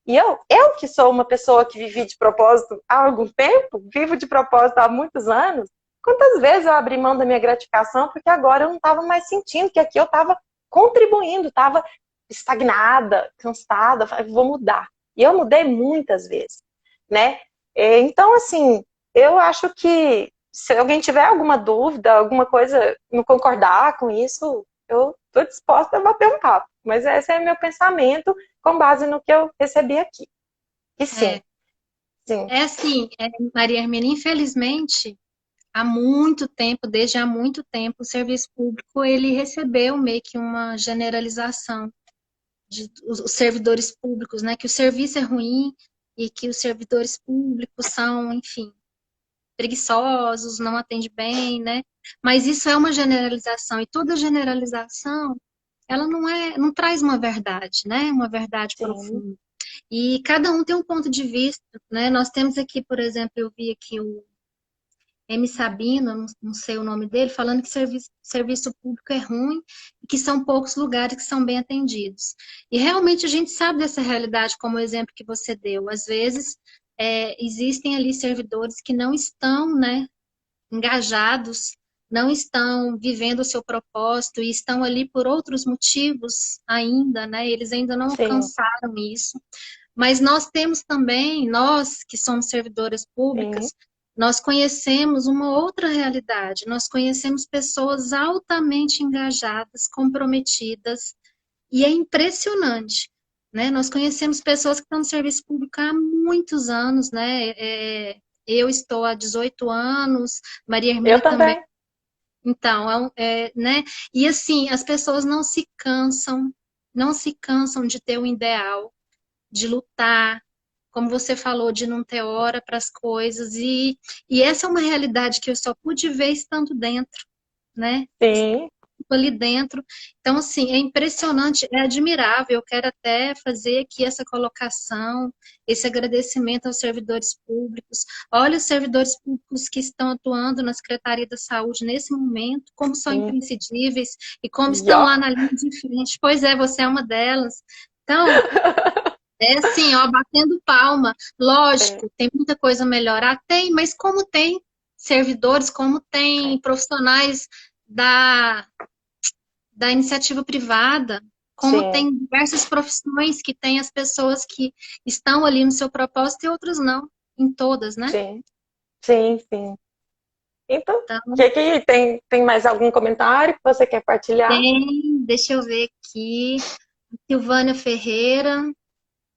E eu que sou uma pessoa que vivi de propósito há algum tempo, vivo de propósito há muitos anos, quantas vezes eu abri mão da minha gratificação porque agora eu não estava mais sentindo que aqui eu estava contribuindo, estava estagnada, cansada, falei, vou mudar. E eu mudei muitas vezes, né? Então, assim, eu acho que se alguém tiver alguma dúvida, alguma coisa, não concordar com isso, eu estou disposta a bater um papo. Mas esse é meu pensamento com base no que eu recebi aqui. E sim, sim. É assim, Maria Hermínia, infelizmente, há muito tempo, desde há muito tempo, o serviço público ele recebeu meio que uma generalização de os servidores públicos, né? Que o serviço é ruim e que os servidores públicos são, enfim, preguiçosos, não atendem bem, né? Mas isso é uma generalização, e toda generalização, ela não traz uma verdade, né? Uma verdade Sim, profunda. E cada um tem um ponto de vista, né? Nós temos aqui, por exemplo, eu vi aqui o M. Sabino, não sei o nome dele, falando que serviço público é ruim e que são poucos lugares que são bem atendidos. E realmente a gente sabe dessa realidade, como o exemplo que você deu. Às vezes, existem ali servidores que não estão, né, engajados, não estão vivendo o seu propósito e estão ali por outros motivos ainda, né? Eles ainda não sim, alcançaram isso. Mas nós temos também, nós que somos servidoras sim, públicas, nós conhecemos uma outra realidade. Nós conhecemos pessoas altamente engajadas, comprometidas, e é impressionante, né? Nós conhecemos pessoas que estão no serviço público há muitos anos, né? Eu estou há 18 anos, Maria eu Hermínia também. também. Então, né? E assim, as pessoas não se cansam de ter um ideal, de lutar, como você falou, de não ter hora para as coisas. E essa é uma realidade que eu só pude ver estando dentro, né? Sim, Ali dentro. Então, assim, é impressionante, é admirável. Eu quero até fazer aqui essa colocação, esse agradecimento aos servidores públicos. Olha os servidores públicos que estão atuando na Secretaria da Saúde nesse momento, como são sim. imprescindíveis e como E estão ó, lá na linha de frente. Pois é, você é uma delas. Então, é assim, ó, batendo palma. é, Lógico, tem muita coisa a melhorar, tem, mas como tem servidores, como tem profissionais da iniciativa privada, como sim, tem diversas profissões que tem as pessoas que estão ali no seu propósito e outras não, em todas, né? sim, sim, sim. Então, Então, tem mais algum comentário que você quer partilhar? deixa eu ver aqui, Silvânia Ferreira,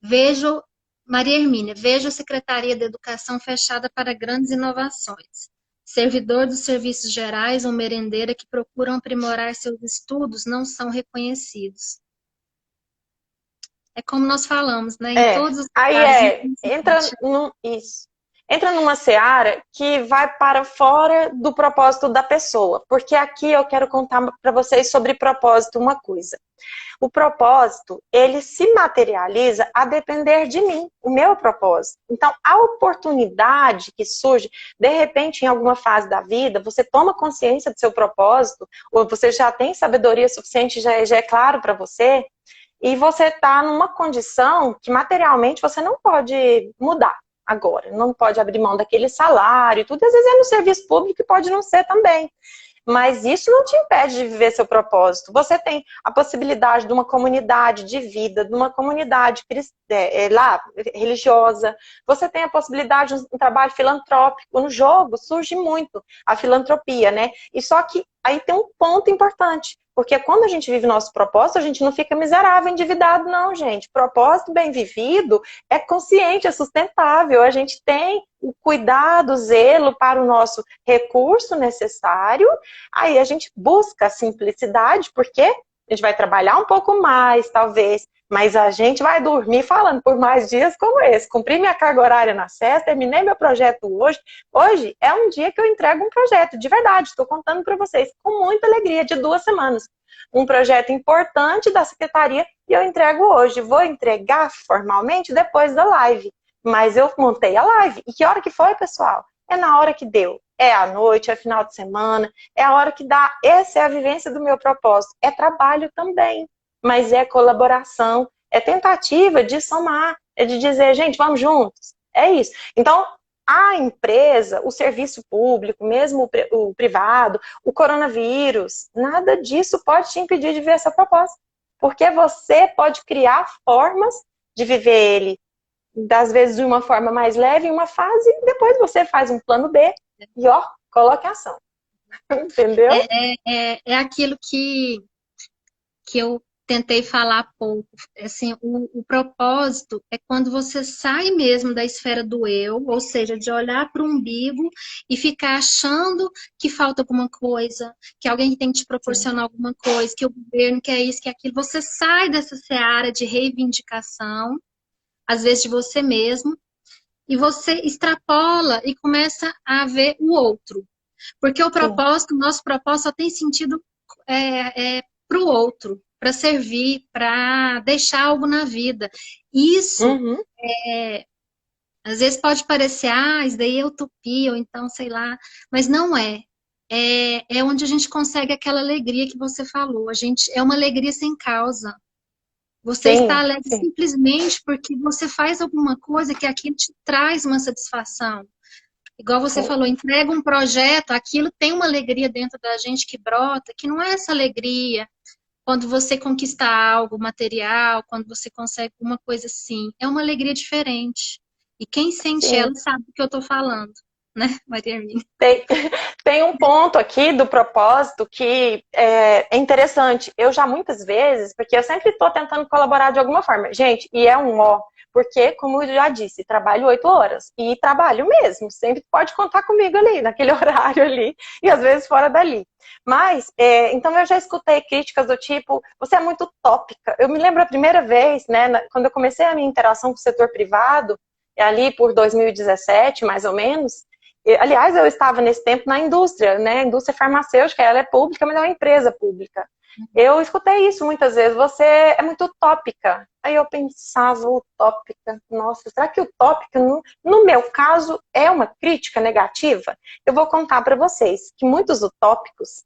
vejo, Maria Hermínia, vejo a Secretaria da Educação fechada para grandes inovações. Servidor dos serviços gerais ou merendeira que procuram aprimorar seus estudos não são reconhecidos. É como nós falamos, né? Em É, todos os aí lugares, infelizmente. isso. Entra numa seara que vai para fora do propósito da pessoa, porque aqui eu quero contar para vocês sobre propósito uma coisa. O propósito, ele se materializa a depender de mim, o meu propósito. Então, a oportunidade que surge, de repente, em alguma fase da vida, você toma consciência do seu propósito, ou você já tem sabedoria suficiente, já é claro para você, e você está numa condição que materialmente você não pode mudar agora, não pode abrir mão daquele salário e tudo, às vezes é no serviço público e pode não ser também. Mas isso não te impede de viver seu propósito. Você tem a possibilidade de uma comunidade de vida, de uma comunidade lá, religiosa. Você tem a possibilidade de um trabalho filantrópico. No jogo surge muito a filantropia, né? E só que aí tem um ponto importante. Porque quando a gente vive nosso propósito, a gente não fica miserável, endividado, não, gente. Propósito bem vivido é consciente, é sustentável. A gente tem o cuidado, o zelo para o nosso recurso necessário. Aí a gente busca a simplicidade, porque a gente vai trabalhar um pouco mais, talvez, mas a gente vai dormir falando por mais dias como esse. Cumpri minha carga horária na sexta, terminei meu projeto hoje. Hoje é um dia que eu entrego um projeto, de verdade, estou contando para vocês, com muita alegria, de 2 semanas. Um projeto importante da secretaria e eu entrego hoje. Vou entregar formalmente depois da live. Mas eu montei a live. E que hora que foi, pessoal? É na hora que deu. É à noite, é final de semana, é a hora que dá. Essa é a vivência do meu propósito. É trabalho também, mas é colaboração, é tentativa de somar, é de dizer, gente, vamos juntos. É isso. Então, a empresa, o serviço público, mesmo o privado, o coronavírus, nada disso pode te impedir de ver essa proposta. Porque você pode criar formas de viver ele, às vezes de uma forma mais leve, em uma fase, e depois você faz um plano B e, ó, coloca em ação. Entendeu? É aquilo que eu tentei falar há pouco. Assim, o propósito é quando você sai mesmo da esfera do eu, ou seja, de olhar para o umbigo e ficar achando que falta alguma coisa, que alguém tem que te proporcionar alguma coisa, que o governo quer isso, que aquilo. Você sai dessa seara de reivindicação, às vezes de você mesmo, e você extrapola e começa a ver o outro. Porque o propósito, o nosso propósito só tem sentido para o outro, para servir, para deixar algo na vida. Isso, às vezes pode parecer, isso daí é utopia, ou então, sei lá, mas não é. É onde a gente consegue aquela alegria que você falou. É uma alegria sem causa. Você está alegre simplesmente porque você faz alguma coisa que aquilo te traz uma satisfação. Igual você falou, entrega um projeto, aquilo tem uma alegria dentro da gente que brota, que não é essa alegria quando você conquista algo material, quando você consegue uma coisa assim. É uma alegria diferente. E quem sente ela sabe do que eu estou falando, né, Maria Hermínia? Tem um ponto aqui do propósito que é interessante. Eu já muitas vezes, porque eu sempre estou tentando colaborar de alguma forma. Gente, e é um ó, porque, como eu já disse, trabalho 8 horas. E trabalho mesmo. Sempre pode contar comigo ali, naquele horário ali. E às vezes fora dali. Mas, então eu já escutei críticas do tipo, você é muito utópica. Eu me lembro a primeira vez, né, quando eu comecei a minha interação com o setor privado, ali por 2017, mais ou menos. Aliás, eu estava nesse tempo na indústria, né? A indústria farmacêutica, ela é pública, mas é uma empresa pública. Eu escutei isso muitas vezes, você é muito utópica. Aí eu pensava, utópica, nossa, será que utópica, no meu caso, é uma crítica negativa? Eu vou contar para vocês que muitos utópicos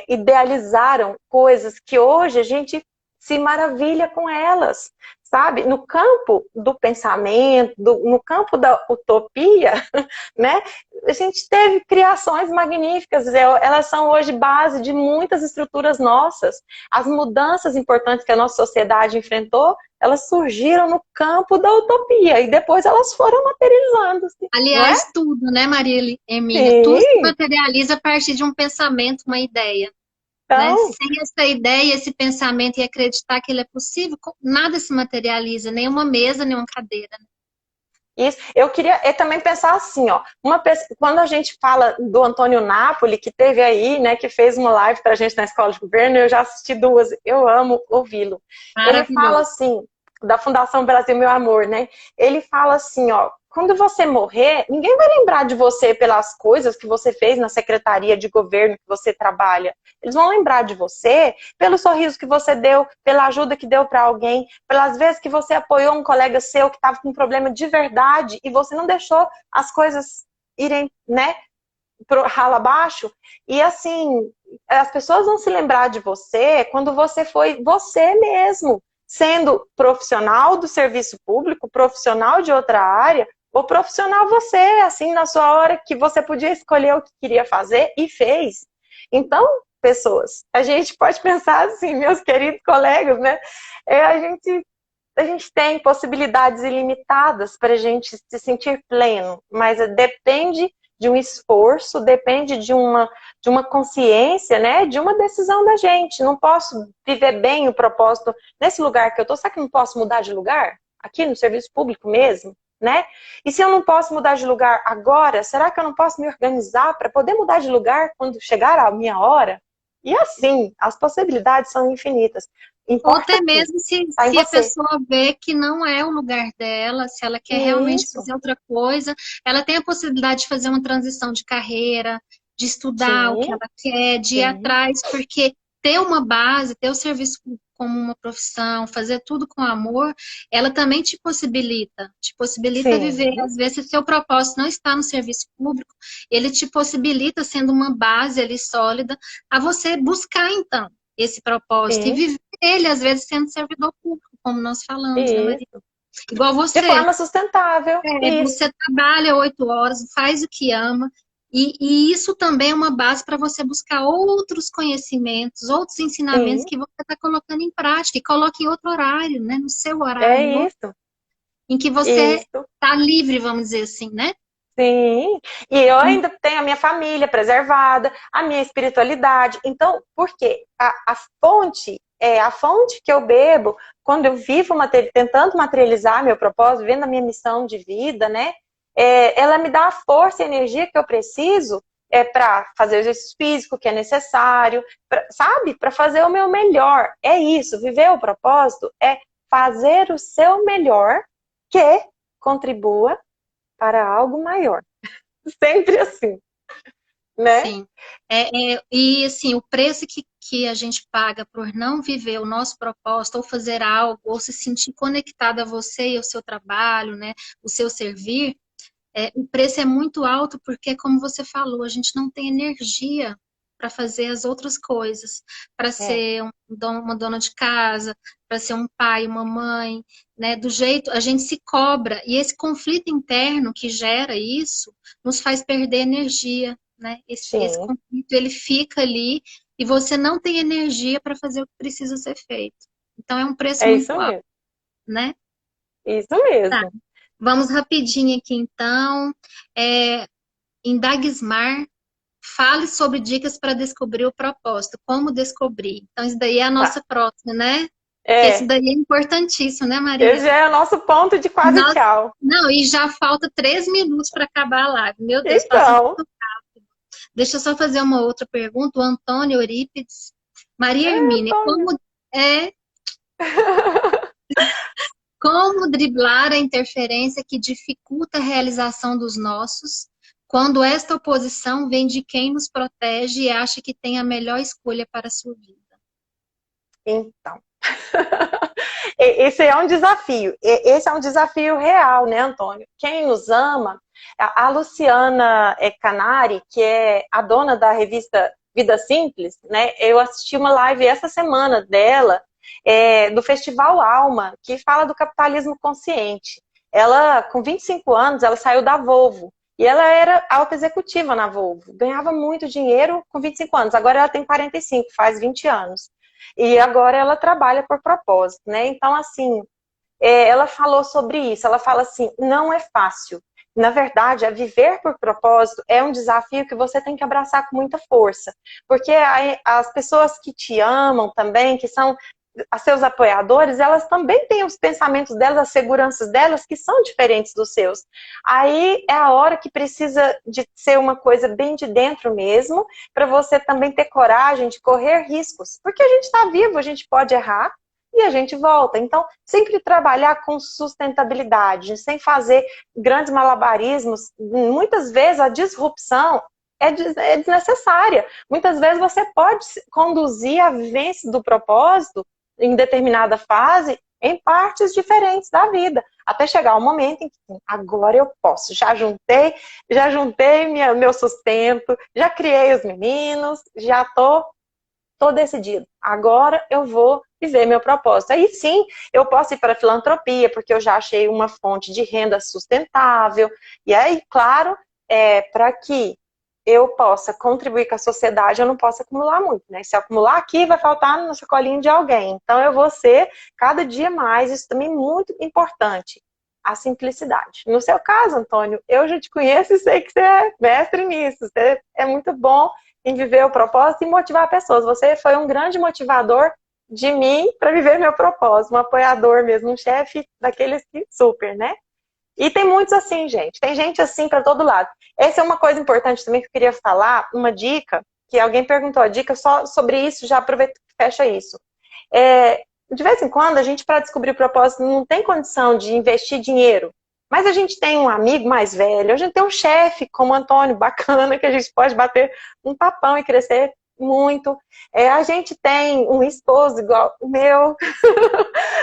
idealizaram coisas que hoje a gente se maravilha com elas, sabe? No campo do pensamento, no campo da utopia, né? A gente teve criações magníficas, elas são hoje base de muitas estruturas nossas. As mudanças importantes que a nossa sociedade enfrentou, elas surgiram no campo da utopia e depois elas foram materializando-se. Aliás, tudo, né, Maria Hermínia? Tudo se materializa a partir de um pensamento, uma ideia. Né? Sem essa ideia, esse pensamento e acreditar que ele é possível, nada se materializa, nenhuma mesa, nenhuma cadeira. Isso. Eu queria também pensar assim, ó, quando a gente fala do Antônio Napoli, que teve aí, né, que fez uma live pra gente na Escola de Governo, eu já assisti 2, eu amo ouvi-lo. Ele fala assim, da Fundação Brasil Meu Amor, né? Ele fala assim, ó, quando você morrer, ninguém vai lembrar de você pelas coisas que você fez na secretaria de governo que você trabalha. Eles vão lembrar de você pelo sorriso que você deu, pela ajuda que deu para alguém, pelas vezes que você apoiou um colega seu que estava com um problema de verdade e você não deixou as coisas irem, né, pro ralo abaixo. E assim, as pessoas vão se lembrar de você quando você foi você mesmo, sendo profissional do serviço público, profissional de outra área, ou profissional você, assim, na sua hora que você podia escolher o que queria fazer e fez. Então, pessoas, a gente pode pensar assim, meus queridos colegas, né? A gente tem possibilidades ilimitadas para a gente se sentir pleno, mas depende de um esforço, depende de uma consciência, né? De uma decisão da gente. Não posso viver bem o propósito nesse lugar que eu estou. Será que não posso mudar de lugar? Aqui no serviço público mesmo? Né? E se eu não posso mudar de lugar agora, será que eu não posso me organizar para poder mudar de lugar quando chegar a minha hora? E assim, as possibilidades são infinitas. Ou até mesmo se a pessoa vê que não é o lugar dela, se ela quer realmente fazer outra coisa, ela tem a possibilidade de fazer uma transição de carreira, de estudar o que ela quer, de ir atrás, porque ter uma base, ter o serviço como uma profissão, fazer tudo com amor, ela também te possibilita viver. Às vezes, se seu propósito não está no serviço público, ele te possibilita, sendo uma base ali sólida, a você buscar, então, esse propósito e viver ele, às vezes, sendo servidor público, como nós falamos, né, Maria? Igual De você. forma sustentável. Isso. Você trabalha 8 horas, faz o que ama, e isso também é uma base para você buscar outros conhecimentos, outros ensinamentos Sim, que você está colocando em prática, e coloque em outro horário, né? No seu é horário, isso. em que você Isso. está livre, vamos dizer assim, né? Sim, e eu ainda tenho a minha família preservada, a minha espiritualidade. Então, por quê? A fonte que eu bebo quando eu vivo tentando materializar meu propósito, vivendo a minha missão de vida, né? Ela me dá a força e a energia que eu preciso para fazer o exercício físico que é necessário, sabe? Para fazer o meu melhor. É isso, viver o propósito é fazer o seu melhor que contribua para algo maior. Sempre assim, né? Sim. E assim, o preço que a gente paga por não viver o nosso propósito, ou fazer algo, ou se sentir conectado a você e ao seu trabalho, né? O seu servir, o preço é muito alto porque, como você falou, a gente não tem energia para fazer as outras coisas, para É, ser uma dona de casa, para ser um pai, uma mãe, né? Do jeito, a gente se cobra, e esse conflito interno que gera isso nos faz perder energia, né? Esse sim, conflito, ele fica ali e você não tem energia para fazer o que precisa ser feito. Então é um preço é isso muito alto, mesmo. né? Isso Tá. mesmo. Vamos rapidinho aqui, então. É, em Dagsmar, fale sobre dicas para descobrir o propósito. Como descobrir? Então, isso daí é a Tá. nossa próxima, né? Que esse É, daí é importantíssimo, né, esse Maria? já é o nosso ponto de quase Nós... tchau. Não, e já falta 3 minutos para acabar a live. Meu Deus, passa Então, muito. Deixa eu só fazer uma outra pergunta. O Antônio Eurípides. Maria Hermínia, Antônio. como driblar a interferência que dificulta a realização dos nossos, quando esta oposição vem de quem nos protege e acha que tem a melhor escolha para a sua vida? Então. Esse é um desafio. Esse é um desafio real, né, Antônio? Quem nos ama, a Luciana Canari, que é a dona da revista Vida Simples, né? Eu assisti uma live essa semana dela, do Festival Alma, que fala do capitalismo consciente. Ela, com 25 anos, ela saiu da Volvo. E ela era alta executiva na Volvo. Ganhava muito dinheiro com 25 anos. Agora ela tem 45, faz 20 anos. E agora ela trabalha por propósito, né? Então, assim, ela falou sobre isso. Ela fala assim, não é fácil. Na verdade, viver por propósito é um desafio que você tem que abraçar com muita força. Porque as pessoas que te amam também, que são as seus apoiadores, elas também têm os pensamentos delas, as seguranças delas, que são diferentes dos seus. Aí é a hora que precisa de ser uma coisa bem de dentro mesmo, para você também ter coragem de correr riscos. Porque a gente está vivo, a gente pode errar, e a gente volta. Então, sempre trabalhar com sustentabilidade, sem fazer grandes malabarismos. Muitas vezes a disrupção é desnecessária. Muitas vezes você pode conduzir a vivência do propósito em determinada fase em partes diferentes da vida, até chegar o momento em que agora eu posso, já juntei meu sustento, já criei os meninos, já tô decidido. Agora eu vou viver meu propósito. Aí sim, eu posso ir para a filantropia, porque eu já achei uma fonte de renda sustentável. E aí, claro, para que eu possa contribuir com a sociedade, eu não posso acumular muito, né? Se eu acumular aqui, vai faltar na sacolinha de alguém. Então, eu vou ser cada dia mais, isso também é muito importante, a simplicidade. No seu caso, Antônio, eu já te conheço e sei que você é mestre nisso. Você é muito bom em viver o propósito e motivar pessoas. Você foi um grande motivador de mim para viver meu propósito, um apoiador mesmo, um chefe daqueles que super, né? E tem muitos assim, gente. Tem gente assim para todo lado. Essa é uma coisa importante também que eu queria falar, uma dica, que alguém perguntou a dica só sobre isso, já aproveita que fecha isso. De vez em quando, a gente, para descobrir o propósito, não tem condição de investir dinheiro. Mas a gente tem um amigo mais velho, a gente tem um chefe como o Antônio, bacana, que a gente pode bater um papão e crescer muito. A gente tem um esposo igual o meu,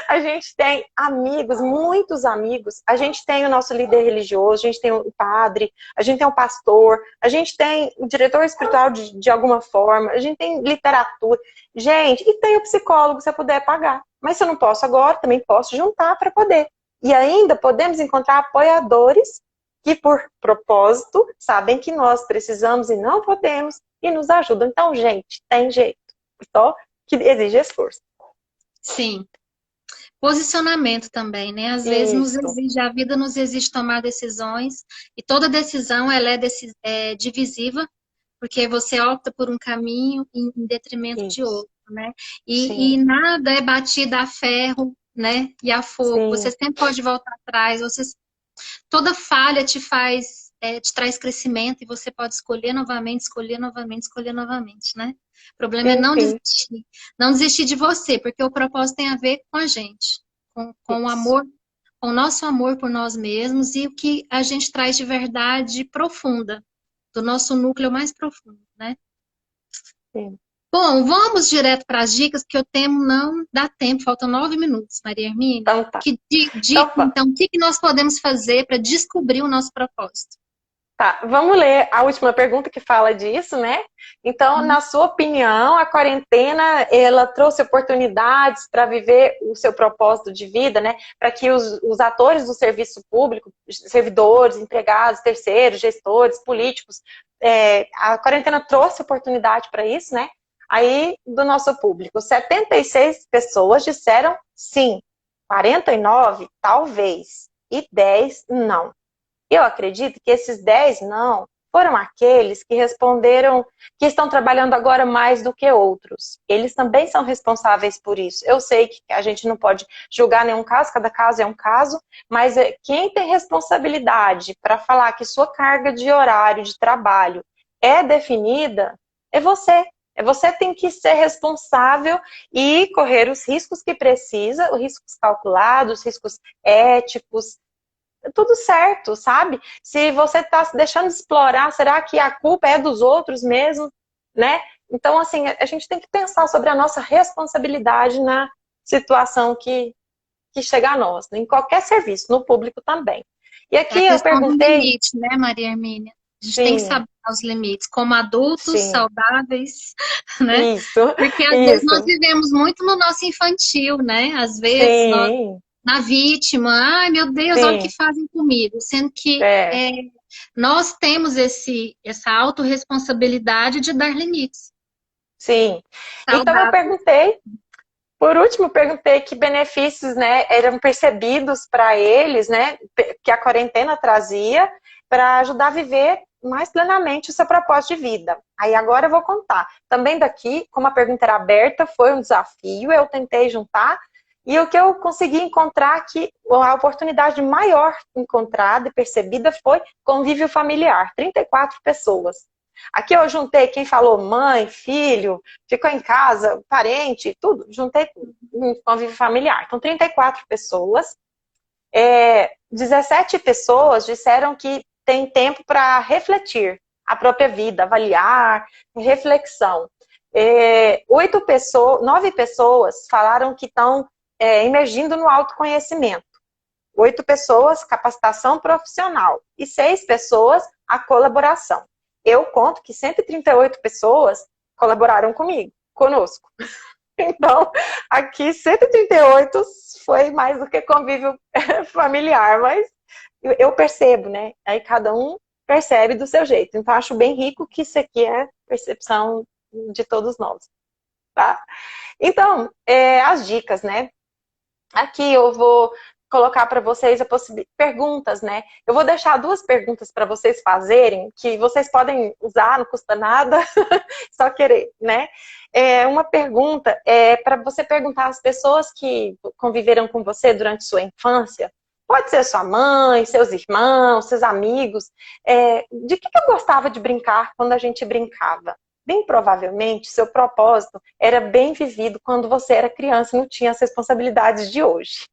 a gente tem amigos, muitos amigos, a gente tem o nosso líder religioso, a gente tem o padre, a gente tem o pastor, a gente tem o diretor espiritual de alguma forma, a gente tem literatura, gente, e tem o psicólogo se eu puder pagar. Mas se eu não posso agora, também posso juntar para poder. E ainda podemos encontrar apoiadores que, por propósito, sabem que nós precisamos e não podemos e nos ajudam. Então, gente, tem jeito. Só que exige esforço. Sim. Posicionamento também, né? Às vezes Isso, a vida nos exige tomar decisões, e toda decisão ela é divisiva, porque você opta por um caminho em detrimento de isso. outro, né? E Sim, nada é batido a ferro, né? E a fogo. Você sim, sempre pode voltar atrás. Toda falha te traz crescimento, e você pode escolher novamente, escolher novamente, escolher novamente, né? O problema é sim, não sim. desistir. Não desistir de você, porque o propósito tem a ver com a gente, com o Isso. amor, com o nosso amor por nós mesmos e o que a gente traz de verdade profunda, do nosso núcleo mais profundo, né? Sim. Bom, vamos direto para as dicas, porque o tempo não dá tempo, faltam 9 minutos, Maria Hermínia. Então tá. Que dica, Então, então, o que nós podemos fazer para descobrir o nosso propósito? tá, vamos ler a última pergunta que fala disso, né? Então, na sua opinião, a quarentena, ela trouxe oportunidades para viver o seu propósito de vida, né? Para que os atores do serviço público, servidores, empregados, terceiros, gestores, políticos, a quarentena trouxe oportunidade para isso, né? Aí, do nosso público, 76 pessoas disseram sim, 49 talvez, e 10 não. Eu acredito que esses 10 não foram aqueles que responderam que estão trabalhando agora mais do que outros. Eles também são responsáveis por isso. Eu sei que a gente não pode julgar nenhum caso, cada caso é um caso, mas quem tem responsabilidade para falar que sua carga de horário de trabalho é definida é você. Você tem que ser responsável e correr os riscos que precisa, os riscos calculados, riscos éticos, tudo certo, sabe? Se você está se deixando de explorar, será que a culpa é dos outros mesmo, né? Então, assim, a gente tem que pensar sobre a nossa responsabilidade na situação que chega a nós, né? Em qualquer serviço, no público também. E É a aqui eu questão do perguntei, limite, né, Maria Hermínia? A gente tem que sim, saber os limites, como adultos sim, saudáveis, né? isso, Porque às vezes nós isso, vivemos muito no nosso infantil, né? Às vezes nós, sim, na vítima, ai meu Deus, olha o que sim, fazem comigo, sendo que é, nós temos essa autorresponsabilidade de dar limites sim. Então eu saudáveis. perguntei, por último, perguntei que benefícios, né, eram percebidos para eles, né, que a quarentena trazia para ajudar a viver mais plenamente o seu propósito de vida. Aí agora eu vou contar. Também daqui, como a pergunta era aberta, foi um desafio, eu tentei juntar, e o que eu consegui encontrar aqui, a oportunidade maior encontrada e percebida foi convívio familiar, 34 pessoas. Aqui eu juntei quem falou mãe, filho, ficou em casa, parente, tudo, juntei um convívio familiar. Então, 34 pessoas. 17 pessoas disseram que tem tempo para refletir a própria vida, avaliar, reflexão. 9 pessoas falaram que estão emergindo no autoconhecimento. 8 pessoas, capacitação profissional. E 6 pessoas, a colaboração. Eu conto que 138 pessoas colaboraram conosco. Então, aqui 138 foi mais do que convívio familiar, mas eu percebo, né? Aí cada um percebe do seu jeito. Então, acho bem rico que isso aqui é percepção de todos nós, tá? Então, as dicas, né? Aqui eu vou colocar para vocês perguntas, né? Eu vou deixar 2 perguntas para vocês fazerem, que vocês podem usar, não custa nada, só querer, né? Uma pergunta é para você perguntar às pessoas que conviveram com você durante sua infância, pode ser sua mãe, seus irmãos, seus amigos, de que eu gostava de brincar quando a gente brincava? Bem provavelmente, seu propósito era bem vivido quando você era criança e não tinha as responsabilidades de hoje.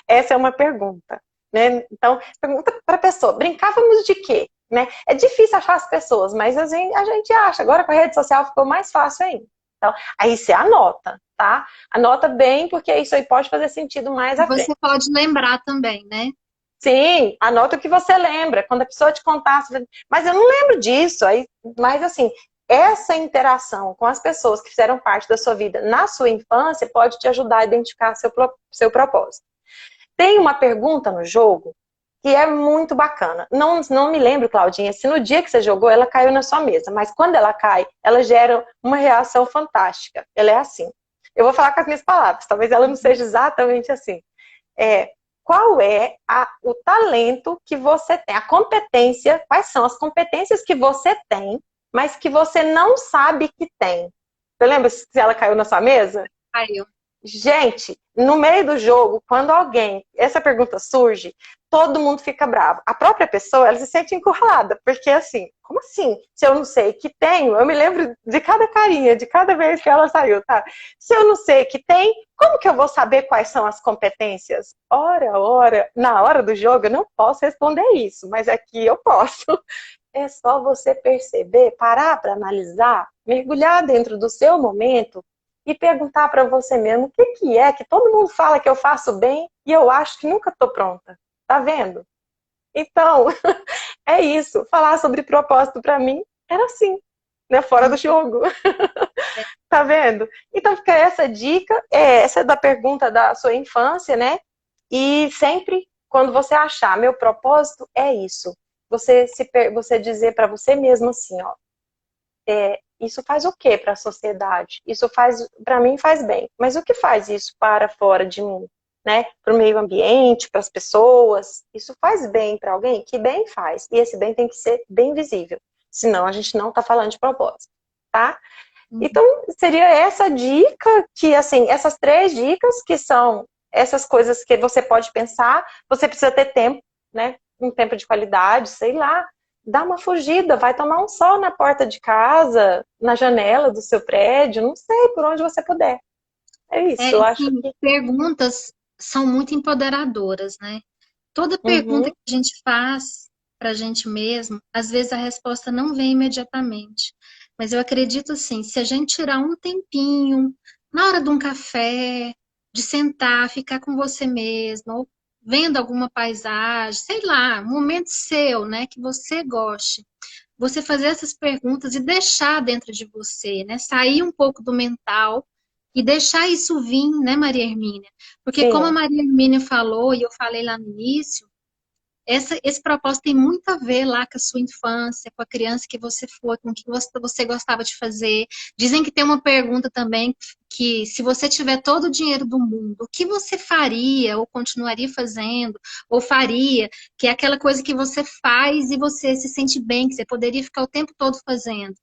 Essa é uma pergunta, né? Então, pergunta para a pessoa, brincávamos de quê? Né? É difícil achar as pessoas, mas a gente acha. Agora com a rede social ficou mais fácil ainda. Então, aí você anota, tá? Anota bem, porque isso aí pode fazer sentido mais à frente. Você pode lembrar também, né? Sim, anota o que você lembra. Quando a pessoa te contar, você vai... mas eu não lembro disso. Aí, mas assim, essa interação com as pessoas que fizeram parte da sua vida na sua infância pode te ajudar a identificar seu propósito. Tem uma pergunta no jogo que é muito bacana. Não me lembro, Claudinha, se no dia que você jogou ela caiu na sua mesa, mas quando ela cai, ela gera uma reação fantástica. Ela é assim. Eu vou falar com as minhas palavras, talvez ela não seja exatamente assim. Qual é o talento que você tem, a competência, quais são as competências que você tem, mas que você não sabe que tem? Você lembra se ela caiu na sua mesa? Caiu. Gente, no meio do jogo, quando essa pergunta surge, todo mundo fica bravo. A própria pessoa, ela se sente encurralada, porque assim, como assim? Se eu não sei que tenho, eu me lembro de cada carinha, de cada vez que ela saiu, tá? Se eu não sei que tem, como que eu vou saber quais são as competências? Ora, na hora do jogo eu não posso responder isso, mas aqui eu posso. É só você perceber, parar para analisar, mergulhar dentro do seu momento e perguntar para você mesmo o que é que todo mundo fala que eu faço bem e eu acho que nunca estou pronta. Tá vendo? Então, é isso. Falar sobre propósito para mim era assim, né? Fora do jogo. Tá vendo? Então, fica essa dica. Essa é da pergunta da sua infância, né? E sempre, quando você achar, meu propósito é isso. Você dizer para você mesmo assim, ó. Isso faz o que para a sociedade? Isso faz, para mim, faz bem. Mas o que faz isso para fora de mim? Né? Para o meio ambiente, para as pessoas? Isso faz bem para alguém? Que bem faz. E esse bem tem que ser bem visível. Senão a gente não está falando de propósito, tá? Então, seria essa dica que, assim, essas 3 dicas que são essas coisas que você pode pensar, você precisa ter tempo, né? Um tempo de qualidade, sei lá. Dá uma fugida, vai tomar um sol na porta de casa, na janela do seu prédio, não sei, por onde você puder. É isso, eu acho Assim, que... perguntas são muito empoderadoras, né? Toda pergunta Uhum, que a gente faz para a gente mesmo, às vezes a resposta não vem imediatamente. Mas eu acredito assim, se a gente tirar um tempinho, na hora de um café, de sentar, ficar com você mesmo, ou vendo alguma paisagem, sei lá, um momento seu, né, que você goste. Você fazer essas perguntas e deixar dentro de você, né? Sair um pouco do mental e deixar isso vir, né, Maria Hermínia? Porque como a sim, Maria Hermínia falou, e eu falei lá no início, esse propósito tem muito a ver lá com a sua infância, com a criança que você foi, com o que você gostava de fazer. Dizem que tem uma pergunta também que se você tiver todo o dinheiro do mundo, o que você faria ou continuaria fazendo, ou faria, que é aquela coisa que você faz e você se sente bem, que você poderia ficar o tempo todo fazendo.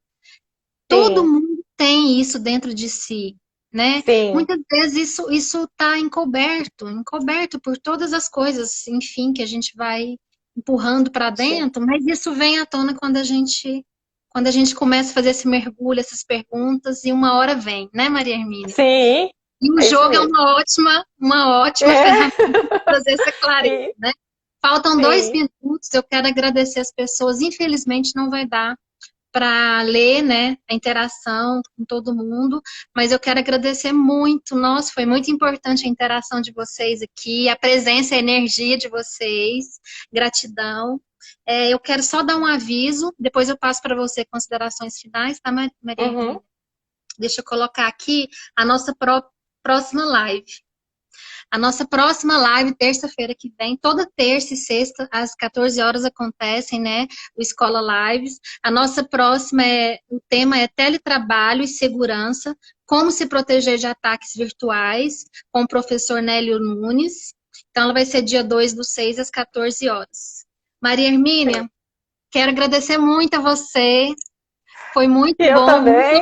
Todo sim, mundo tem isso dentro de si, né? sim, Muitas vezes isso está encoberto por todas as coisas, enfim, que a gente vai empurrando para sim, dentro, mas isso vem à tona quando a gente começa a fazer esse mergulho, essas perguntas, e uma hora vem, né, Maria Hermínia? sim, E o é isso jogo é mesmo. uma ótima ferramenta É, para trazer essa clareza, e, né? Faltam 2 sim, minutos, eu quero agradecer as pessoas, infelizmente não vai dar para ler, né, a interação com todo mundo, mas eu quero agradecer muito, nossa, foi muito importante a interação de vocês aqui, a presença, a energia de vocês, gratidão. Eu quero só dar um aviso, depois eu passo para você considerações finais, tá, Maria uhum, Hermínia? Deixa eu colocar aqui a nossa próxima live. A nossa próxima live, terça-feira que vem, toda terça e sexta, às 14 horas acontecem, né? O Escola Lives. A nossa próxima o tema é teletrabalho e segurança, como se proteger de ataques virtuais, com o professor Nélio Nunes. Então, ela vai ser dia 2/6, às 14 horas. Maria sim. Hermínia, quero agradecer muito a você. Foi E muito eu bom, muito também.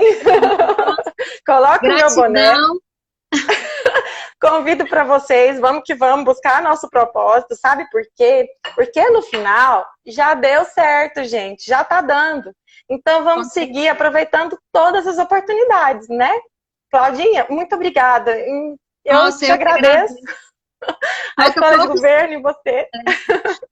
Coloque o meu boné. gratidão. Convido para vocês, vamos que vamos buscar nosso propósito, sabe por quê? Porque no final já deu certo, gente, já tá dando. Então vamos Com seguir certeza. aproveitando todas as oportunidades, né? Claudinha, muito obrigada. Eu Nossa, te eu que agradeço. agradeço. A Falta escola de poucos governo e você.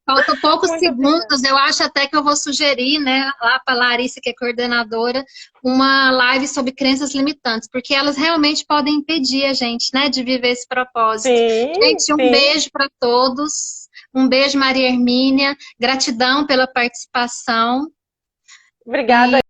Faltam poucos Muito obrigada. segundos, eu acho até que eu vou sugerir, né, lá para a Larissa, que é coordenadora, uma live sobre crenças limitantes, porque elas realmente podem impedir a gente, né, de viver esse propósito. Sim, Gente, um sim. beijo para todos, um beijo, Maria Hermínia, gratidão pela participação. Obrigada. E